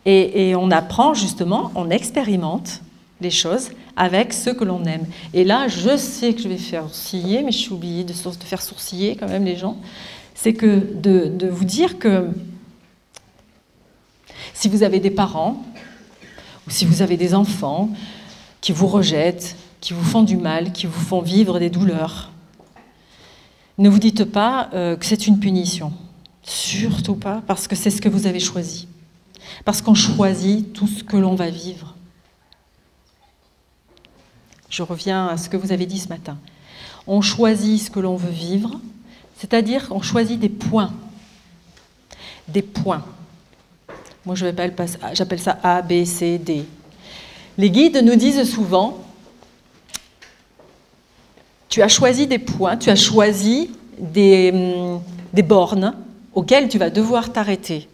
Et on apprend justement, on expérimente les choses avec ceux que l'on aime. Et là, je sais que je vais faire sourciller, mais je suis oubliée de faire sourciller quand même les gens. C'est que de vous dire que si vous avez des parents, ou si vous avez des enfants qui vous rejettent, qui vous font du mal, qui vous font vivre des douleurs, ne vous dites pas que c'est une punition. Surtout pas, parce que c'est ce que vous avez choisi. Parce qu'on choisit tout ce que l'on va vivre. Je reviens à ce que vous avez dit ce matin. On choisit ce que l'on veut vivre, c'est-à-dire qu'on choisit des points. Des points. Moi, j'appelle ça A, B, C, D. Les guides nous disent souvent, tu as choisi des points, tu as choisi des bornes auxquelles tu vas devoir t'arrêter.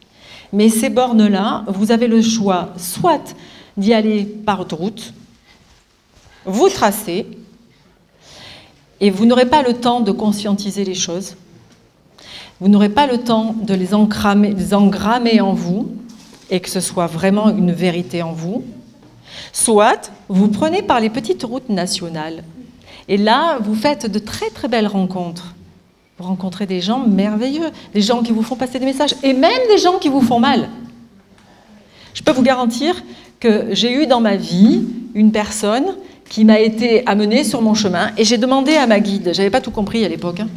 Mais ces bornes-là, vous avez le choix soit d'y aller par autoroute, vous tracez, et vous n'aurez pas le temps de conscientiser les choses, vous n'aurez pas le temps de les engrammer en vous, et que ce soit vraiment une vérité en vous, soit vous prenez par les petites routes nationales, et là, vous faites de très très belles rencontres. Vous rencontrez des gens merveilleux, des gens qui vous font passer des messages, et même des gens qui vous font mal. Je peux vous garantir que j'ai eu dans ma vie une personne qui m'a été amenée sur mon chemin, et j'ai demandé à ma guide, j'avais pas tout compris à l'époque, hein,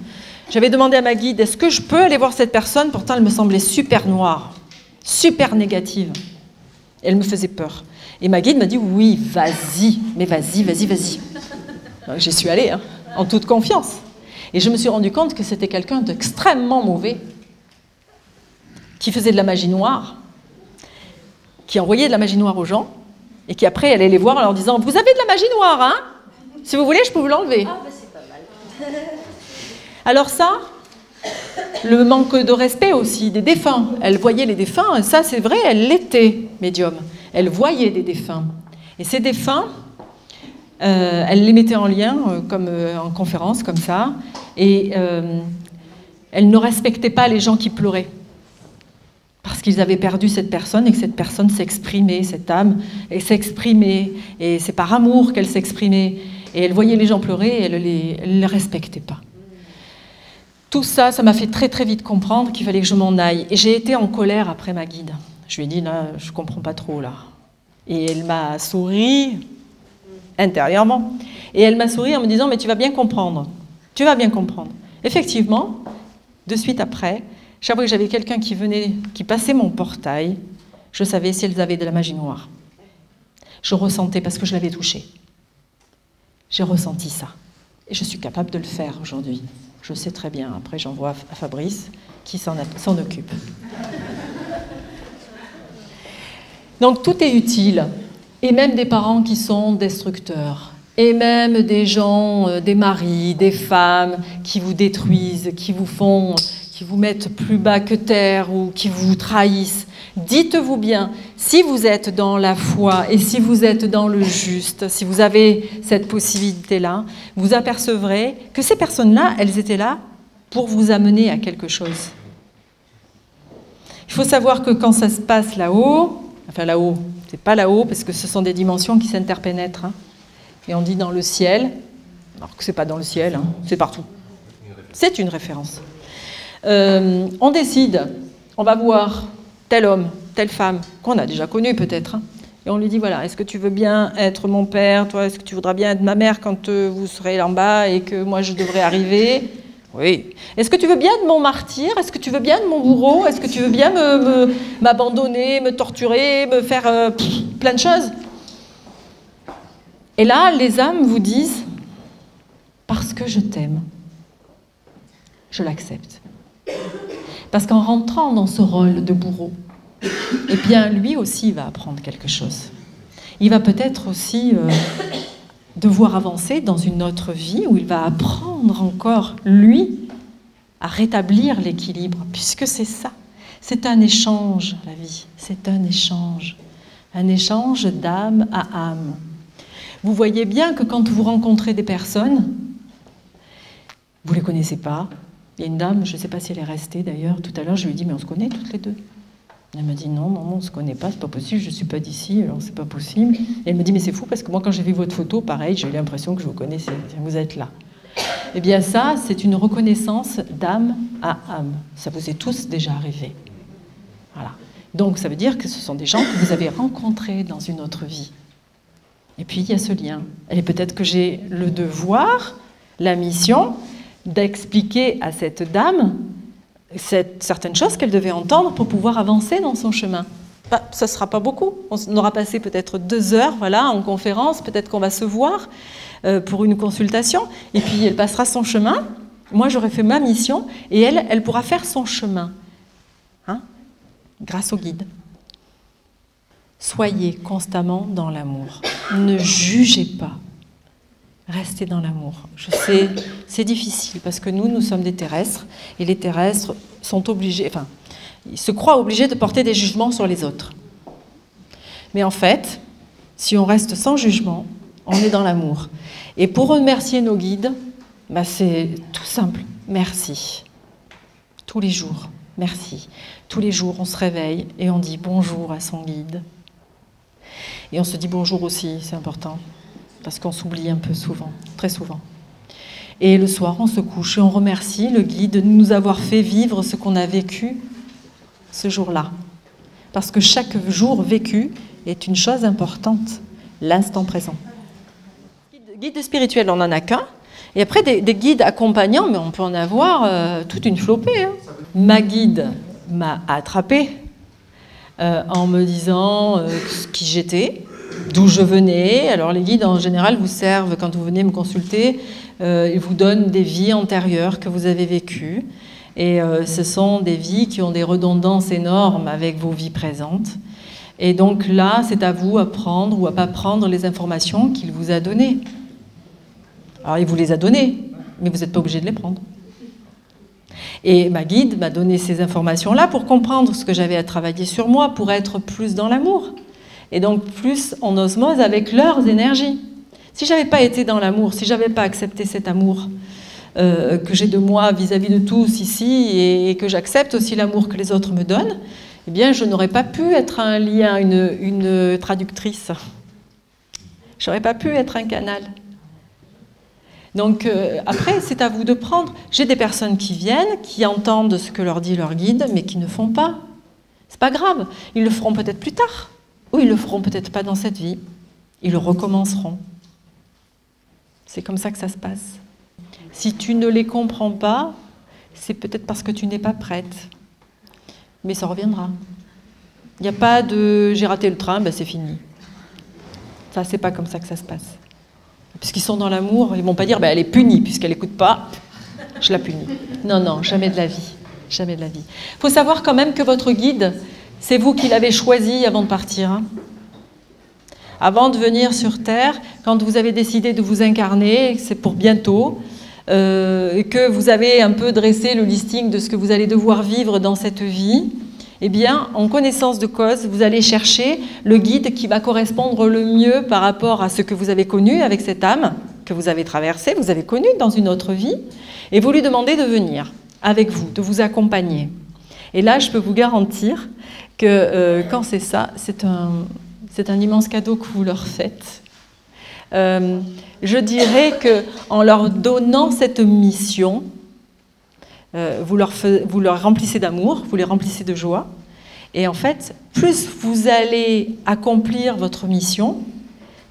j'avais demandé à ma guide, est-ce que je peux aller voir cette personne? Pourtant, elle me semblait super noire, super négative. Elle me faisait peur. Et ma guide m'a dit, oui, vas-y, mais vas-y, vas-y, vas-y. J'y suis allée, hein, en toute confiance. Et je me suis rendu compte que c'était quelqu'un d'extrêmement mauvais, qui faisait de la magie noire, qui envoyait de la magie noire aux gens, et qui après allait les voir en leur disant « Vous avez de la magie noire, hein? Si vous voulez, je peux vous l'enlever. » Ah, bah c'est pas mal. Alors ça, le manque de respect aussi des défunts. Elle voyait les défunts, ça c'est vrai, elle l'était, médium. Elle voyait des défunts. Et ces défunts, elle les mettait en lien, comme en conférence, comme ça, et elle ne respectait pas les gens qui pleuraient, parce qu'ils avaient perdu cette personne et que cette personne s'exprimait, cette âme, et s'exprimait, et c'est par amour qu'elle s'exprimait, et elle voyait les gens pleurer et elle ne les respectait pas. Tout ça, ça m'a fait très très vite comprendre qu'il fallait que je m'en aille, et j'ai été en colère après ma guide. Je lui ai dit, là, je ne comprends pas trop, là. Et elle m'a souri, intérieurement. Et elle m'a souri en me disant, mais tu vas bien comprendre. Tu vas bien comprendre. Effectivement, de suite après, chaque fois que j'avais quelqu'un qui venait, qui passait mon portail, je savais si elles avaient de la magie noire. Je ressentais parce que je l'avais touché. J'ai ressenti ça. Et je suis capable de le faire aujourd'hui. Je sais très bien. Après, j'envoie à Fabrice qui s'en occupe. Donc, tout est utile. Et même des parents qui sont destructeurs, et même des gens, des maris, des femmes qui vous détruisent, qui vous mettent plus bas que terre ou qui vous trahissent. Dites-vous bien, si vous êtes dans la foi et si vous êtes dans le juste, si vous avez cette possibilité-là, vous apercevrez que ces personnes-là, elles étaient là pour vous amener à quelque chose. Il faut savoir que quand ça se passe là-haut, enfin là-haut, c'est pas là-haut, parce que ce sont des dimensions qui s'interpénètrent. Hein. Et on dit dans le ciel, alors que c'est pas dans le ciel, hein, c'est partout. C'est une référence. On décide, on va voir tel homme, telle femme, qu'on a déjà connu peut-être, hein, et on lui dit, voilà, est-ce que tu veux bien être mon père, toi, est-ce que tu voudras bien être ma mère quand vous serez en bas et que moi je devrais arriver? Oui. Est-ce que tu veux bien de mon martyr? Est-ce que tu veux bien de mon bourreau? Est-ce que tu veux bien m'abandonner, me torturer, me faire plein de choses? Et là, les âmes vous disent, parce que je t'aime, je l'accepte. Parce qu'en rentrant dans ce rôle de bourreau, eh bien, lui aussi va apprendre quelque chose. Il va peut-être aussi devoir avancer dans une autre vie où il va apprendre encore, lui, à rétablir l'équilibre, puisque c'est ça. C'est un échange, la vie. C'est un échange d'âme à âme. Vous voyez bien que quand vous rencontrez des personnes, vous ne les connaissez pas. Il y a une dame, je ne sais pas si elle est restée d'ailleurs, tout à l'heure, je lui ai dit, mais on se connaît toutes les deux. Elle m'a dit, non, on ne se connaît pas, c'est pas possible, je ne suis pas d'ici, alors c'est pas possible. Et elle me dit, mais c'est fou, parce que moi, quand j'ai vu votre photo, pareil, j'ai eu l'impression que je vous connaissais, vous êtes là. Eh bien ça, c'est une reconnaissance d'âme à âme. Ça vous est tous déjà arrivé. Voilà. Donc ça veut dire que ce sont des gens que vous avez rencontrés dans une autre vie. Et puis il y a ce lien. Et peut-être que j'ai le devoir, la mission, d'expliquer à cette dame certaines choses qu'elle devait entendre pour pouvoir avancer dans son chemin. Ça ne sera pas beaucoup. On aura passé peut-être 2 heures voilà, en conférence, peut-être qu'on va se voir pour une consultation, et puis elle passera son chemin. Moi, j'aurai fait ma mission, et elle pourra faire son chemin, hein, grâce au guide. Soyez constamment dans l'amour. Ne jugez pas. Restez dans l'amour. Je sais, c'est difficile parce que nous sommes des terrestres et les terrestres sont obligés, enfin, ils se croient obligés de porter des jugements sur les autres. Mais en fait, si on reste sans jugement, on est dans l'amour. Et pour remercier nos guides, bah c'est tout simple. Merci. Tous les jours, merci. Tous les jours, on se réveille et on dit bonjour à son guide. Et on se dit bonjour aussi, c'est important. Parce qu'on s'oublie un peu souvent, très souvent. Et le soir, on se couche et on remercie le guide de nous avoir fait vivre ce qu'on a vécu ce jour-là. Parce que chaque jour vécu est une chose importante, l'instant présent. Guide spirituel, on n'en a qu'un. Et après, des guides accompagnants, mais on peut en avoir toute une flopée. Hein. Ma guide m'a attrapée en me disant qui j'étais, d'où je venais. Alors les guides en général vous servent, quand vous venez me consulter, ils vous donnent des vies antérieures que vous avez vécues. Et ce sont des vies qui ont des redondances énormes avec vos vies présentes. Et donc là, c'est à vous à prendre ou à ne pas prendre les informations qu'il vous a données. Alors il vous les a données, mais vous n'êtes pas obligé de les prendre. Et ma guide m'a donné ces informations-là pour comprendre ce que j'avais à travailler sur moi, pour être plus dans l'amour. Et donc plus en osmose avec leurs énergies. Si je n'avais pas été dans l'amour, si je n'avais pas accepté cet amour que j'ai de moi vis-à-vis de tous ici, et que j'accepte aussi l'amour que les autres me donnent, eh bien je n'aurais pas pu être un lien, une traductrice. Je n'aurais pas pu être un canal. Donc après, c'est à vous de prendre. J'ai des personnes qui viennent, qui entendent ce que leur dit leur guide, mais qui ne font pas. C'est pas grave. Ils le feront peut-être plus tard. Ou ils le feront peut-être pas dans cette vie. Ils le recommenceront. C'est comme ça que ça se passe. Si tu ne les comprends pas, c'est peut-être parce que tu n'es pas prête. Mais ça reviendra. Il n'y a pas de « j'ai raté le train, ben c'est fini ». Ça, c'est pas comme ça que ça se passe. Puisqu'ils sont dans l'amour, ils ne vont pas dire ben, « elle est punie, puisqu'elle n'écoute pas, je la punis ». Non, non, jamais de la vie. Jamais de la vie. Il faut savoir quand même que votre guide, c'est vous qui l'avez choisi avant de partir. Hein. Avant de venir sur Terre, quand vous avez décidé de vous incarner, c'est pour bientôt, et que vous avez un peu dressé le listing de ce que vous allez devoir vivre dans cette vie, eh bien, en connaissance de cause, vous allez chercher le guide qui va correspondre le mieux par rapport à ce que vous avez connu avec cette âme que vous avez traversée, vous avez connu dans une autre vie, et vous lui demandez de venir avec vous, de vous accompagner. Et là, je peux vous garantir que quand c'est ça, c'est un immense cadeau que vous leur faites. Je dirais qu'en leur donnant cette mission, vous leur remplissez d'amour, vous les remplissez de joie. Et en fait, plus vous allez accomplir votre mission,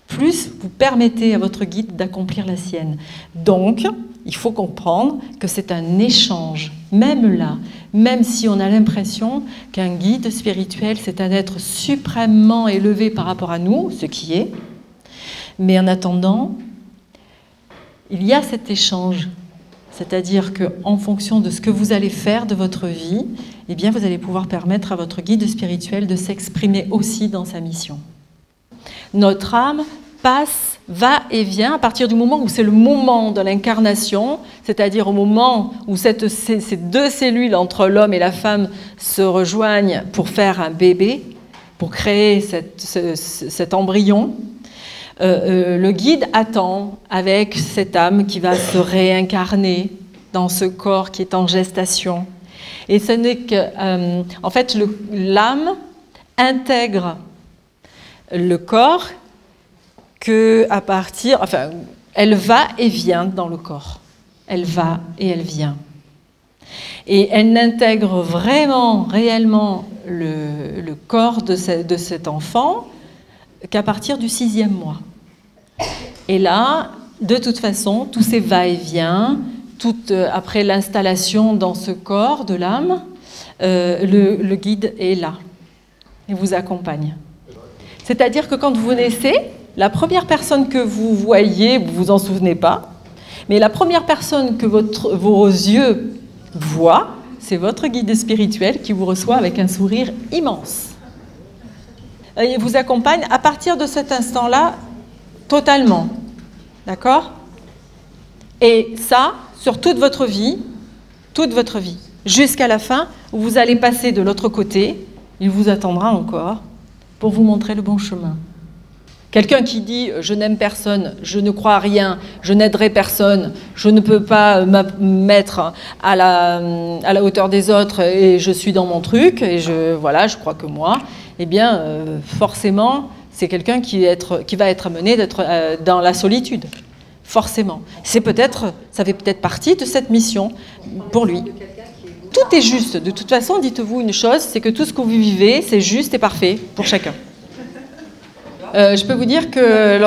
plus vous permettez à votre guide d'accomplir la sienne. Donc, il faut comprendre que c'est un échange. Même là, même si on a l'impression qu'un guide spirituel, c'est un être suprêmement élevé par rapport à nous, ce qui est, mais en attendant, il y a cet échange. C'est-à-dire qu'en fonction de ce que vous allez faire de votre vie, eh bien, vous allez pouvoir permettre à votre guide spirituel de s'exprimer aussi dans sa mission. Notre âme passe, va et vient à partir du moment où c'est le moment de l'incarnation, c'est-à-dire au moment où ces deux cellules entre l'homme et la femme se rejoignent pour faire un bébé, pour créer cet embryon. Le guide attend avec cette âme qui va se réincarner dans ce corps qui est en gestation. Et ce n'est que, en fait, l'âme intègre le corps qu'à partir, enfin, elle va et vient dans le corps. Elle va et elle vient. Et elle n'intègre vraiment, réellement le corps de cet enfant qu'à partir du 6e mois. Et là, de toute façon, tous ces va-et-vient, après l'installation dans ce corps de l'âme, le guide est là et vous accompagne. C'est-à-dire que quand vous naissez, la première personne que vous voyez, vous vous en souvenez pas, mais la première personne que vos yeux voient, c'est votre guide spirituel qui vous reçoit avec un sourire immense. Il vous accompagne à partir de cet instant-là, totalement. D'accord ? Et ça, sur toute votre vie, jusqu'à la fin, où vous allez passer de l'autre côté, il vous attendra encore pour vous montrer le bon chemin. Quelqu'un qui dit « je n'aime personne, je ne crois à rien, je n'aiderai personne, je ne peux pas me mettre à la hauteur des autres et je suis dans mon truc et je crois que moi », eh bien, forcément, c'est quelqu'un qui va être amené d'être dans la solitude. Forcément. Ça fait peut-être partie de cette mission pour lui. Tout est juste. De toute façon, dites-vous une chose, c'est que tout ce que vous vivez, c'est juste et parfait pour chacun. Je peux vous dire que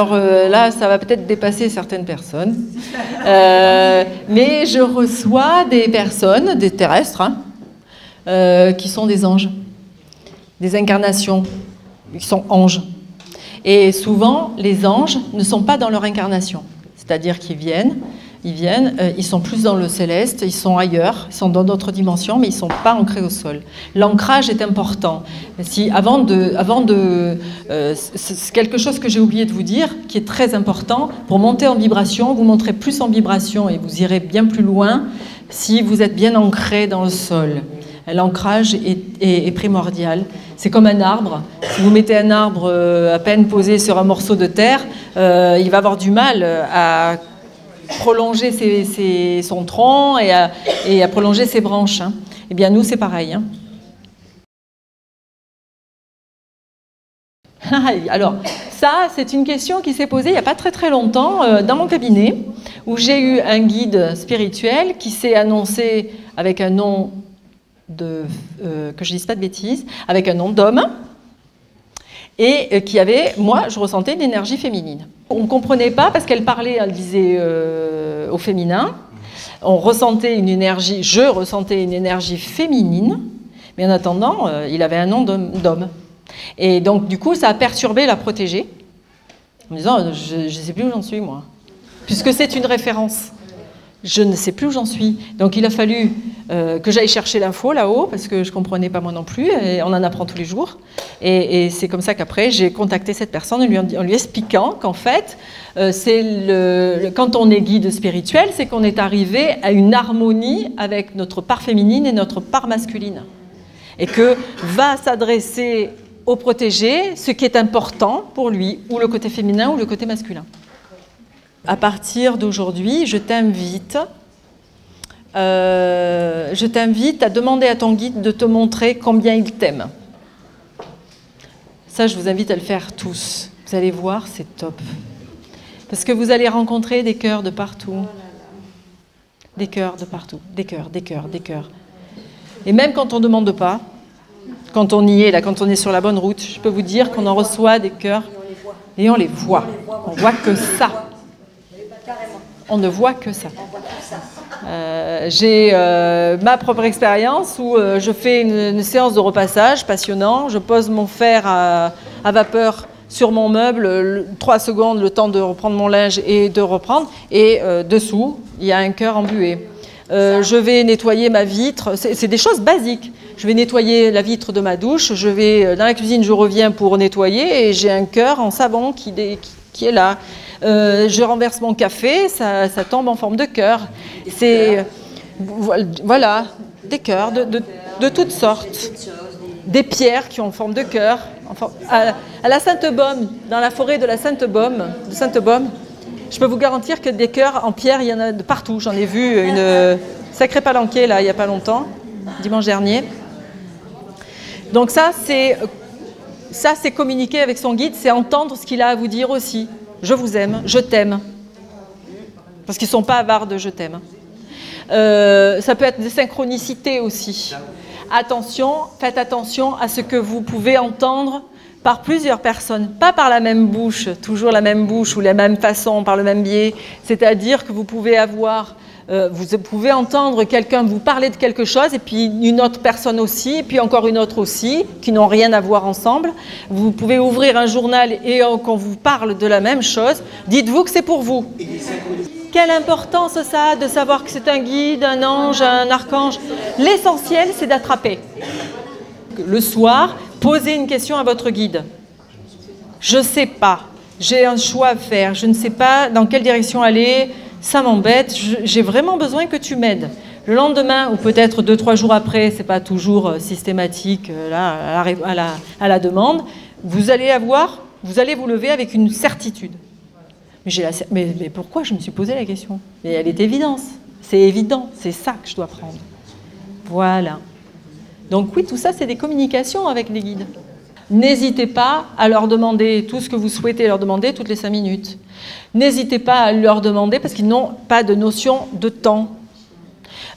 là, ça va peut-être dépasser certaines personnes, mais je reçois des personnes, des terrestres, qui sont des anges, des incarnations, qui sont anges. Et souvent, les anges ne sont pas dans leur incarnation. C'est-à-dire qu'ils viennent, ils sont plus dans le céleste, ils sont ailleurs, ils sont dans d'autres dimensions, mais ils ne sont pas ancrés au sol. L'ancrage est important. C'est quelque chose que j'ai oublié de vous dire, qui est très important. Pour monter en vibration, vous monterez plus en vibration et vous irez bien plus loin si vous êtes bien ancré dans le sol. L'ancrage est primordial. C'est comme un arbre. Si vous mettez un arbre à peine posé sur un morceau de terre, il va avoir du mal à prolonger son tronc et à prolonger ses branches. Hein. Eh bien, nous, c'est pareil. Hein. Alors, ça, c'est une question qui s'est posée il n'y a pas très très longtemps dans mon cabinet, où j'ai eu un guide spirituel qui s'est annoncé avec un nom que je ne dise pas de bêtises, avec un nom d'homme, et qui avait, moi, je ressentais une énergie féminine. On ne comprenait pas parce qu'elle parlait, elle disait au féminin, je ressentais une énergie féminine, mais en attendant, il avait un nom d'homme. Et donc, du coup, ça a perturbé la protégée, en me disant, je ne sais plus où j'en suis, moi, puisque c'est une référence. Je ne sais plus où j'en suis. Donc il a fallu que j'aille chercher l'info là-haut, parce que je ne comprenais pas moi non plus, et on en apprend tous les jours. Et c'est comme ça qu'après, j'ai contacté cette personne en lui expliquant qu'en fait, quand on est guide spirituel, c'est qu'on est arrivé à une harmonie avec notre part féminine et notre part masculine. Et que va s'adresser au protégé ce qui est important pour lui, ou le côté féminin ou le côté masculin. À partir d'aujourd'hui, je t'invite à demander à ton guide de te montrer combien il t'aime. Ça, je vous invite à le faire tous. Vous allez voir, c'est top. Parce que vous allez rencontrer des cœurs de partout. Des cœurs de partout. Des cœurs, des cœurs, des cœurs. Et même quand on ne demande pas, quand on y est, là, quand on est sur la bonne route, je peux vous dire qu'on en reçoit des cœurs et on les voit. On voit que ça. On ne voit que ça. J'ai ma propre expérience où je fais une séance de repassage passionnant. Je pose mon fer à vapeur sur mon meuble, 3 secondes, le temps de reprendre mon linge et de reprendre. Et dessous, il y a un cœur embué. Je vais nettoyer ma vitre. C'est des choses basiques. Je vais nettoyer la vitre de ma douche. Je vais dans la cuisine, je reviens pour nettoyer et j'ai un cœur en savon qui est là. Je renverse mon café, ça tombe en forme de cœur. C'est voilà, des cœurs de toutes sortes. Des pierres qui ont forme de cœur. À la Sainte-Baume, dans la forêt de la Sainte-Baume, je peux vous garantir que des cœurs en pierre, il y en a de partout. J'en ai vu une sacrée palanquée là, il n'y a pas longtemps, dimanche dernier. Donc ça, c'est communiquer avec son guide, c'est entendre ce qu'il a à vous dire aussi. Je vous aime, je t'aime. Parce qu'ils ne sont pas avares de je t'aime. Ça peut être des synchronicités aussi. Attention, faites attention à ce que vous pouvez entendre par plusieurs personnes, pas par la même bouche, toujours la même bouche ou la même façon, par le même biais. C'est-à-dire que vous pouvez entendre quelqu'un vous parler de quelque chose et puis une autre personne aussi, et puis encore une autre aussi, qui n'ont rien à voir ensemble. Vous pouvez ouvrir un journal et qu'on vous parle de la même chose. Dites-vous que c'est pour vous. Quelle importance ça a de savoir que c'est un guide, un ange, un archange. L'essentiel, c'est d'attraper. Le soir, posez une question à votre guide. Je ne sais pas, j'ai un choix à faire, je ne sais pas dans quelle direction aller, ça m'embête, j'ai vraiment besoin que tu m'aides. Le lendemain, ou peut-être 2-3 jours après, c'est pas toujours systématique là, à la demande, vous allez vous lever avec une certitude. Mais pourquoi je me suis posé la question? Mais elle est évidente, c'est évident, c'est ça que je dois prendre. Voilà. Donc oui, tout ça, c'est des communications avec les guides. N'hésitez pas à leur demander tout ce que vous souhaitez leur demander toutes les 5 minutes. N'hésitez pas à leur demander parce qu'ils n'ont pas de notion de temps.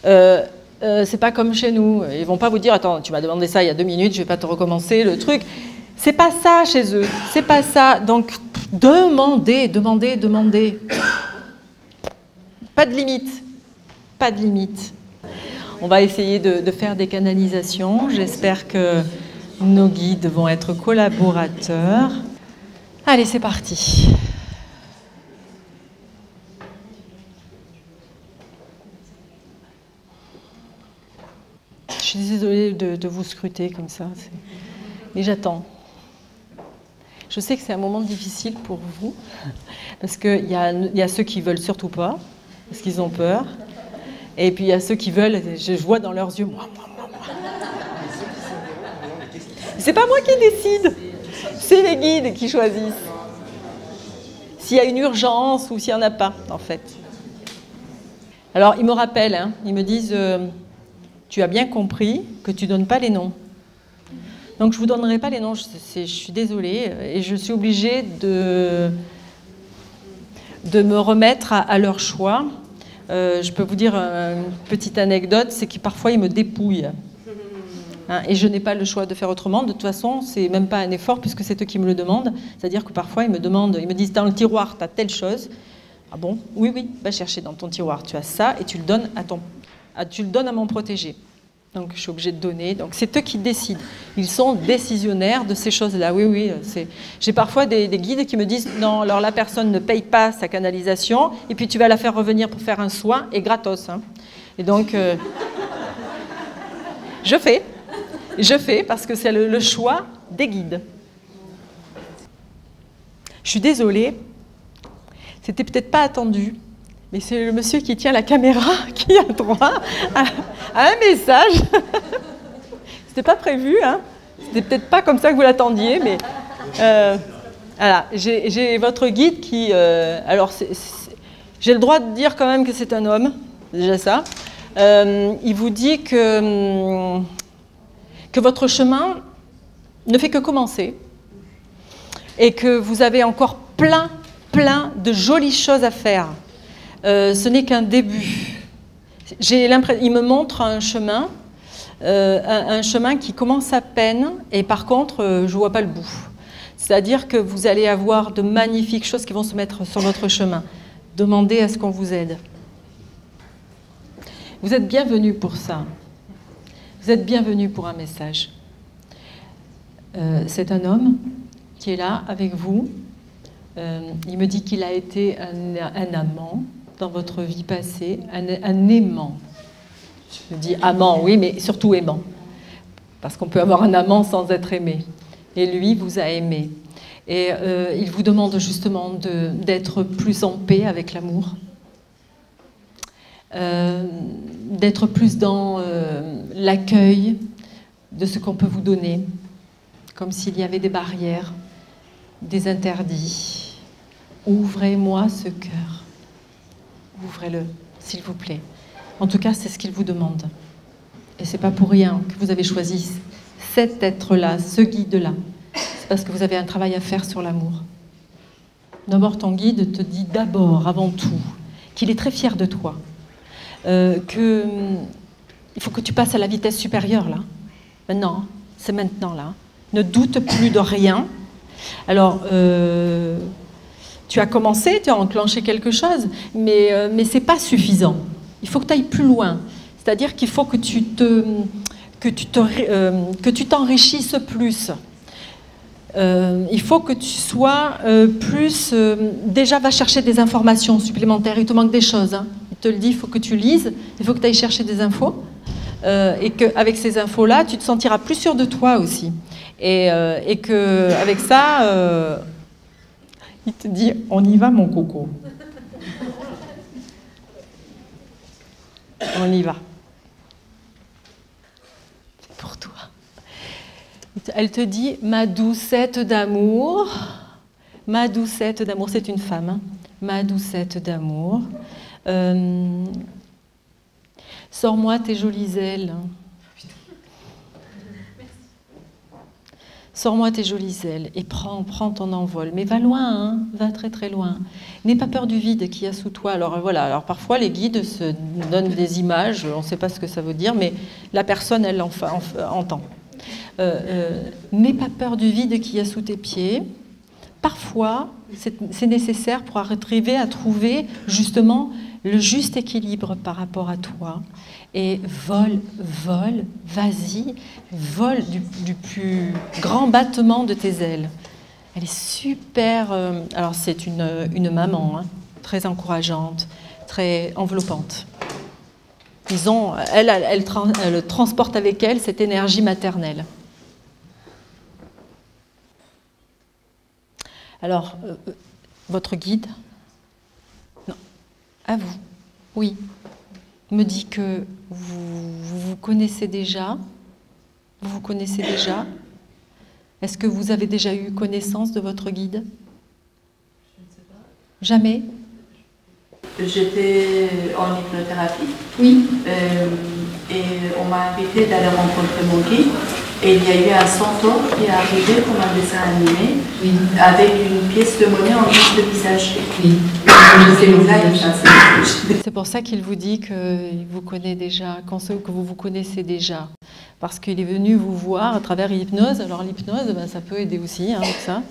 C'est pas comme chez nous. Ils vont pas vous dire « Attends, tu m'as demandé ça il y a 2 minutes, je vais pas te recommencer le truc. » C'est pas ça chez eux. C'est pas ça. Donc, demandez. Pas de limite. Pas de limite. On va essayer de faire des canalisations. J'espère que nos guides vont être collaborateurs. Allez, c'est parti. Je suis désolée de vous scruter comme ça, mais j'attends. Je sais que c'est un moment difficile pour vous, parce qu'il y a ceux qui veulent surtout pas, parce qu'ils ont peur, et puis il y a ceux qui veulent, je vois dans leurs yeux, moi. C'est pas moi qui décide, c'est les guides qui choisissent. S'il y a une urgence ou s'il n'y en a pas, en fait. Alors, ils me rappellent, hein, ils me disent, tu as bien compris que tu ne donnes pas les noms. Donc, je ne vous donnerai pas les noms, je suis désolée, et je suis obligée de me remettre à leur choix. Je peux vous dire une petite anecdote, c'est que parfois, ils me dépouillent. Hein, et je n'ai pas le choix de faire autrement. De toute façon, c'est même pas un effort puisque c'est eux qui me le demandent. C'est-à-dire que parfois, ils me disent, dans le tiroir, tu as telle chose. Ah bon? Oui, va chercher dans ton tiroir, tu as ça, et tu le donnes à mon protégé. Donc, je suis obligée de donner. Donc, c'est eux qui décident. Ils sont décisionnaires de ces choses-là. Oui. J'ai parfois des guides qui me disent, non, alors la personne ne paye pas sa canalisation, et puis tu vas la faire revenir pour faire un soin, et gratos. Hein. Et donc, je fais parce que c'est le choix des guides. Je suis désolée, c'était peut-être pas attendu, mais c'est le monsieur qui tient la caméra qui a droit à un message. C'était pas prévu, hein. C'était peut-être pas comme ça que vous l'attendiez, mais voilà, j'ai votre guide qui, alors j'ai le droit de dire quand même que c'est un homme, c'est déjà ça. Il vous dit que votre chemin ne fait que commencer et que vous avez encore plein de jolies choses à faire. Ce n'est qu'un début. Il me montre un chemin qui commence à peine et par contre, je ne vois pas le bout. C'est-à-dire que vous allez avoir de magnifiques choses qui vont se mettre sur votre chemin. Demandez à ce qu'on vous aide. Vous êtes bienvenus pour ça. Vous êtes bienvenus pour un message. C'est un homme qui est là avec vous. Il me dit qu'il a été un amant dans votre vie passée, un aimant. Je dis amant, oui, mais surtout aimant. Parce qu'on peut avoir un amant sans être aimé. Et lui vous a aimé. Et il vous demande justement d'être plus en paix avec l'amour. D'être plus dans l'accueil de ce qu'on peut vous donner, comme s'il y avait des barrières, des interdits. Ouvrez-moi ce cœur. Ouvrez-le, s'il vous plaît. En tout cas, c'est ce qu'il vous demande. Et c'est pas pour rien que vous avez choisi cet être-là, ce guide-là. C'est parce que vous avez un travail à faire sur l'amour. D'abord, ton guide te dit d'abord, avant tout, qu'il est très fier de toi. Il faut que tu passes à la vitesse supérieure, là. Maintenant, c'est maintenant, là. Ne doute plus de rien. Alors, tu as commencé, tu as enclenché quelque chose, mais ce n'est pas suffisant. Il faut que tu ailles plus loin. C'est-à-dire qu'il faut que tu t'enrichisses plus. Il faut que tu sois plus... déjà, va chercher des informations supplémentaires. Il te manque des choses. Hein. Il te le dit, il faut que tu lises. Il faut que tu ailles chercher des infos. Et qu'avec ces infos-là, tu te sentiras plus sûr de toi aussi. Et qu'avec ça, il te dit, on y va, mon coco. On y va. C'est pour toi. Elle te dit « Ma doucette d'amour ». Ma doucette d'amour, c'est une femme. Hein. Ma doucette d'amour. Sors-moi tes jolies ailes. Sors-moi tes jolies ailes et prends ton envol. Mais va loin, hein, va très très loin. N'aie pas peur du vide qu'il y a sous toi. Alors voilà, alors parfois les guides se donnent des images, on ne sait pas ce que ça veut dire, mais la personne, elle entend. N'aie pas peur du vide qu'il y a sous tes pieds. Parfois, c'est nécessaire pour arriver à trouver justement le juste équilibre par rapport à toi. Et vole, vas-y, vole du plus grand battement de tes ailes. Elle est super... alors c'est une maman, hein, très encourageante, très enveloppante. Elle transporte avec elle cette énergie maternelle. Alors, votre guide, non, à vous, oui, me dit que vous connaissez déjà. Vous vous connaissez déjà. Est-ce que vous avez déjà eu connaissance de votre guide? Je ne sais pas. Jamais? J'étais en hypnothérapie. Oui. Et on m'a invité d'aller rencontrer mon guide. Et il y a eu un centaure qui est arrivé comme un dessin animé, oui, avec une pièce de monnaie en guise de visage. Oui. C'est pour ça qu'il vous dit qu'il vous connaît déjà, que vous vous connaissez déjà. Parce qu'il est venu vous voir à travers l'hypnose. Alors l'hypnose, ben, ça peut aider aussi, hein, avec ça.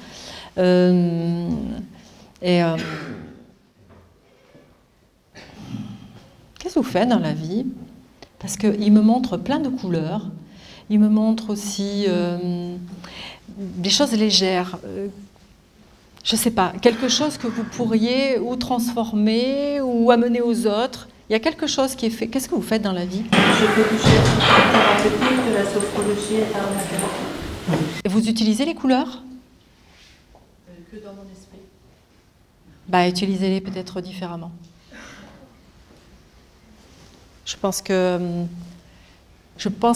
Qu'est-ce que vous faites dans la vie? Parce qu'il me montre plein de couleurs. Il me montre aussi des choses légères. Je ne sais pas, quelque chose que vous pourriez ou transformer ou amener aux autres. Il y a quelque chose qui est fait. Qu'est-ce que vous faites dans la vie? Je peux toucher à la thérapeutique, de la sophrologie et l'aromathérapie. Et vous utilisez les couleurs? Que dans mon esprit. Bah, utilisez-les peut-être différemment. Je pense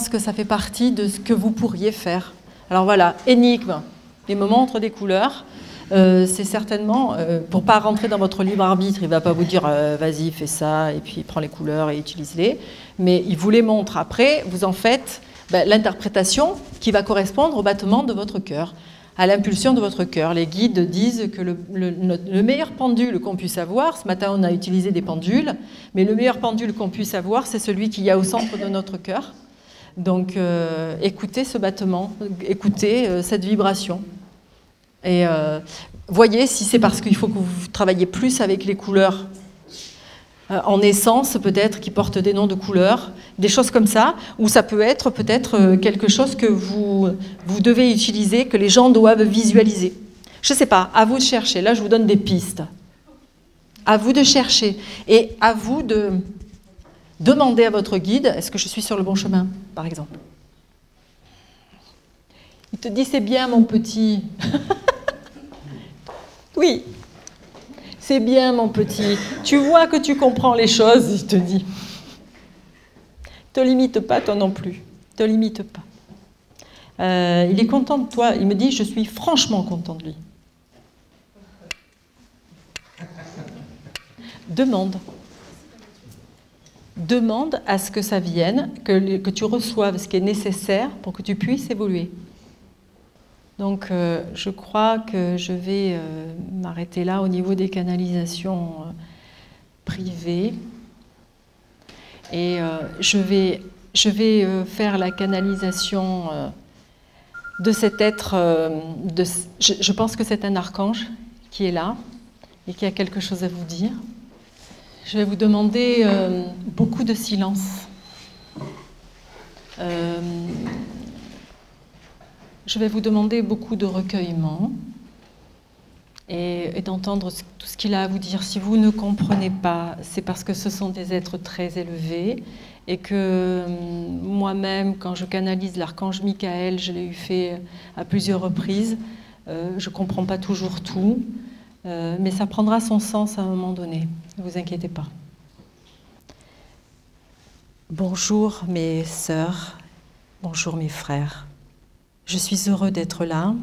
que ça fait partie de ce que vous pourriez faire. Alors voilà, énigme, il me montre des couleurs. C'est certainement, pour ne pas rentrer dans votre libre arbitre, il ne va pas vous dire vas-y, fais ça, et puis prends les couleurs et utilise-les. Mais il vous les montre après, vous en faites l'interprétation qui va correspondre au battement de votre cœur, à l'impulsion de votre cœur. Les guides disent que le meilleur pendule qu'on puisse avoir, ce matin on a utilisé des pendules, mais le meilleur pendule qu'on puisse avoir, c'est celui qu'il y a au centre de notre cœur. Donc écoutez ce battement, écoutez cette vibration. Et voyez si c'est parce qu'il faut que vous travailliez plus avec les couleurs en essence, peut-être, qui portent des noms de couleurs, des choses comme ça, ou ça peut être peut-être quelque chose que vous devez utiliser, que les gens doivent visualiser. Je ne sais pas, à vous de chercher. Là, je vous donne des pistes. À vous de chercher. Et à vous de demander à votre guide, est-ce que je suis sur le bon chemin, par exemple? Il te dit, c'est bien, mon petit. Oui, c'est bien, mon petit. Tu vois que tu comprends les choses, il te dit. Ne te limite pas, toi non plus. Ne te limite pas. Il est content de toi. Il me dit, je suis franchement content de lui. Demande. Demande à ce que ça vienne, que tu reçoives ce qui est nécessaire pour que tu puisses évoluer. Donc, je crois que je vais m'arrêter là au niveau des canalisations privées. Et je vais faire la canalisation de cet être. Je pense que c'est un archange qui est là et qui a quelque chose à vous dire. Je vais vous demander beaucoup de silence. Je vais vous demander beaucoup de recueillement et d'entendre tout ce qu'il a à vous dire. Si vous ne comprenez pas, c'est parce que ce sont des êtres très élevés et que moi-même, quand je canalise l'archange Michael, je l'ai eu fait à plusieurs reprises, je ne comprends pas toujours tout, mais ça prendra son sens à un moment donné. Ne vous inquiétez pas. Bonjour mes sœurs, bonjour mes frères. Je suis heureux d'être là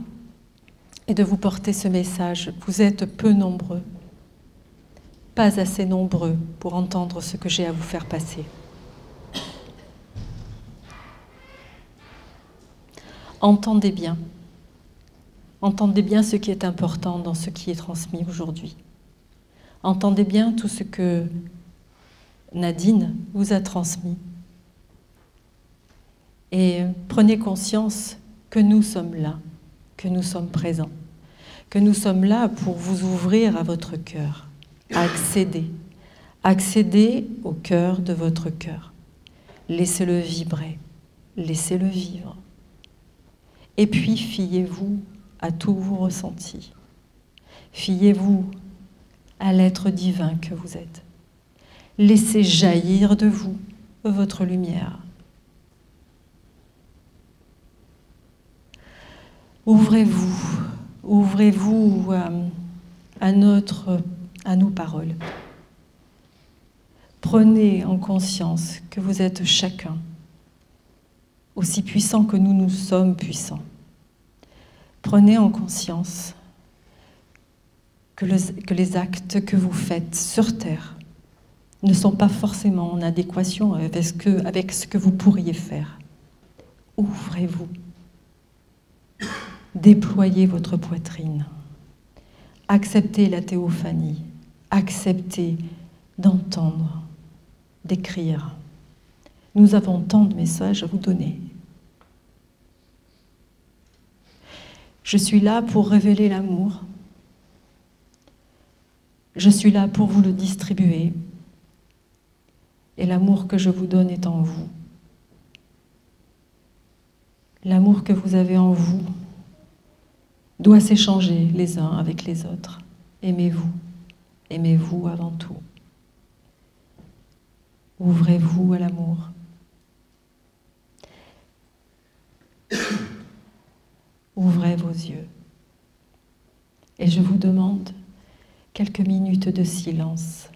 et de vous porter ce message. Vous êtes peu nombreux, pas assez nombreux pour entendre ce que j'ai à vous faire passer. Entendez bien ce qui est important dans ce qui est transmis aujourd'hui. Entendez bien tout ce que Nadine vous a transmis. Et prenez conscience que nous sommes là, que nous sommes présents, que nous sommes là pour vous ouvrir à votre cœur, à accéder au cœur de votre cœur. Laissez-le vibrer, laissez-le vivre. Et puis, fiez-vous à tous vos ressentis. Fiez-vous à l'être divin que vous êtes. Laissez jaillir de vous votre lumière. Ouvrez-vous à nos paroles. Prenez en conscience que vous êtes chacun aussi puissant que nous sommes puissants. Prenez en conscience que les actes que vous faites sur terre ne sont pas forcément en adéquation avec ce que vous pourriez faire. Ouvrez-vous. Déployez votre poitrine. Acceptez la théophanie. Acceptez d'entendre, d'écrire. Nous avons tant de messages à vous donner. Je suis là pour révéler l'amour. Je suis là pour vous le distribuer. Et l'amour que je vous donne est en vous. L'amour que vous avez en vous doit s'échanger les uns avec les autres. Aimez-vous. Aimez-vous avant tout. Ouvrez-vous à l'amour. Ouvrez vos yeux. Et je vous demande quelques minutes de silence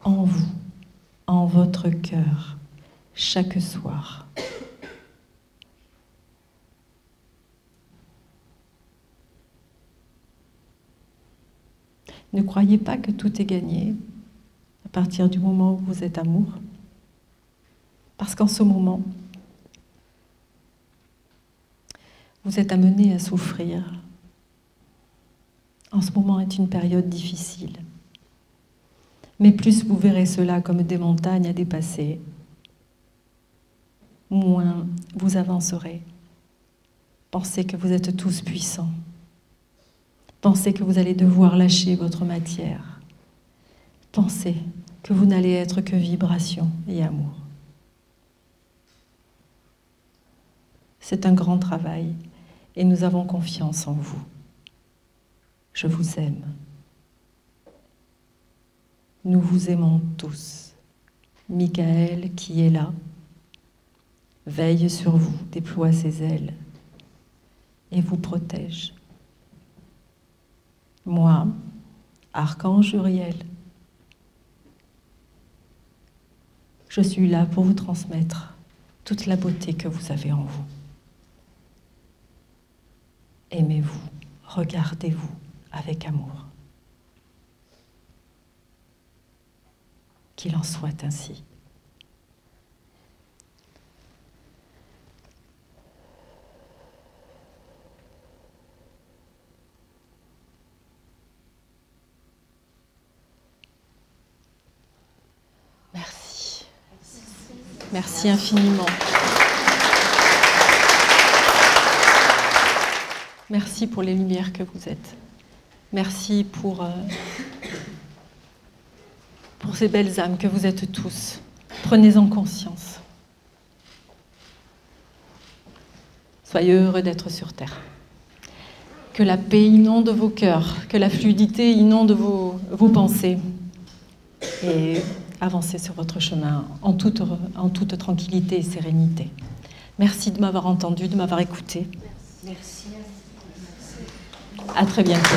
en vous, en votre cœur, chaque soir. Ne croyez pas que tout est gagné à partir du moment où vous êtes amour, parce qu'en ce moment, vous êtes amené à souffrir. En ce moment est une période difficile. Mais plus vous verrez cela comme des montagnes à dépasser, moins vous avancerez. Pensez que vous êtes tous puissants. Pensez que vous allez devoir lâcher votre matière. Pensez que vous n'allez être que vibration et amour. C'est un grand travail et nous avons confiance en vous. Je vous aime. Nous vous aimons tous. Michael, qui est là, veille sur vous, déploie ses ailes et vous protège. Moi, Archange Uriel, je suis là pour vous transmettre toute la beauté que vous avez en vous. Aimez-vous, regardez-vous avec amour. Qu'il en soit ainsi. Merci. Merci infiniment. Merci pour les lumières que vous êtes. Merci pour ces belles âmes que vous êtes tous. Prenez-en conscience. Soyez heureux d'être sur Terre. Que la paix inonde vos cœurs, que la fluidité inonde vos pensées. Et avancez sur votre chemin en toute tranquillité et sérénité. Merci de m'avoir entendu, de m'avoir écouté. Merci. À très bientôt.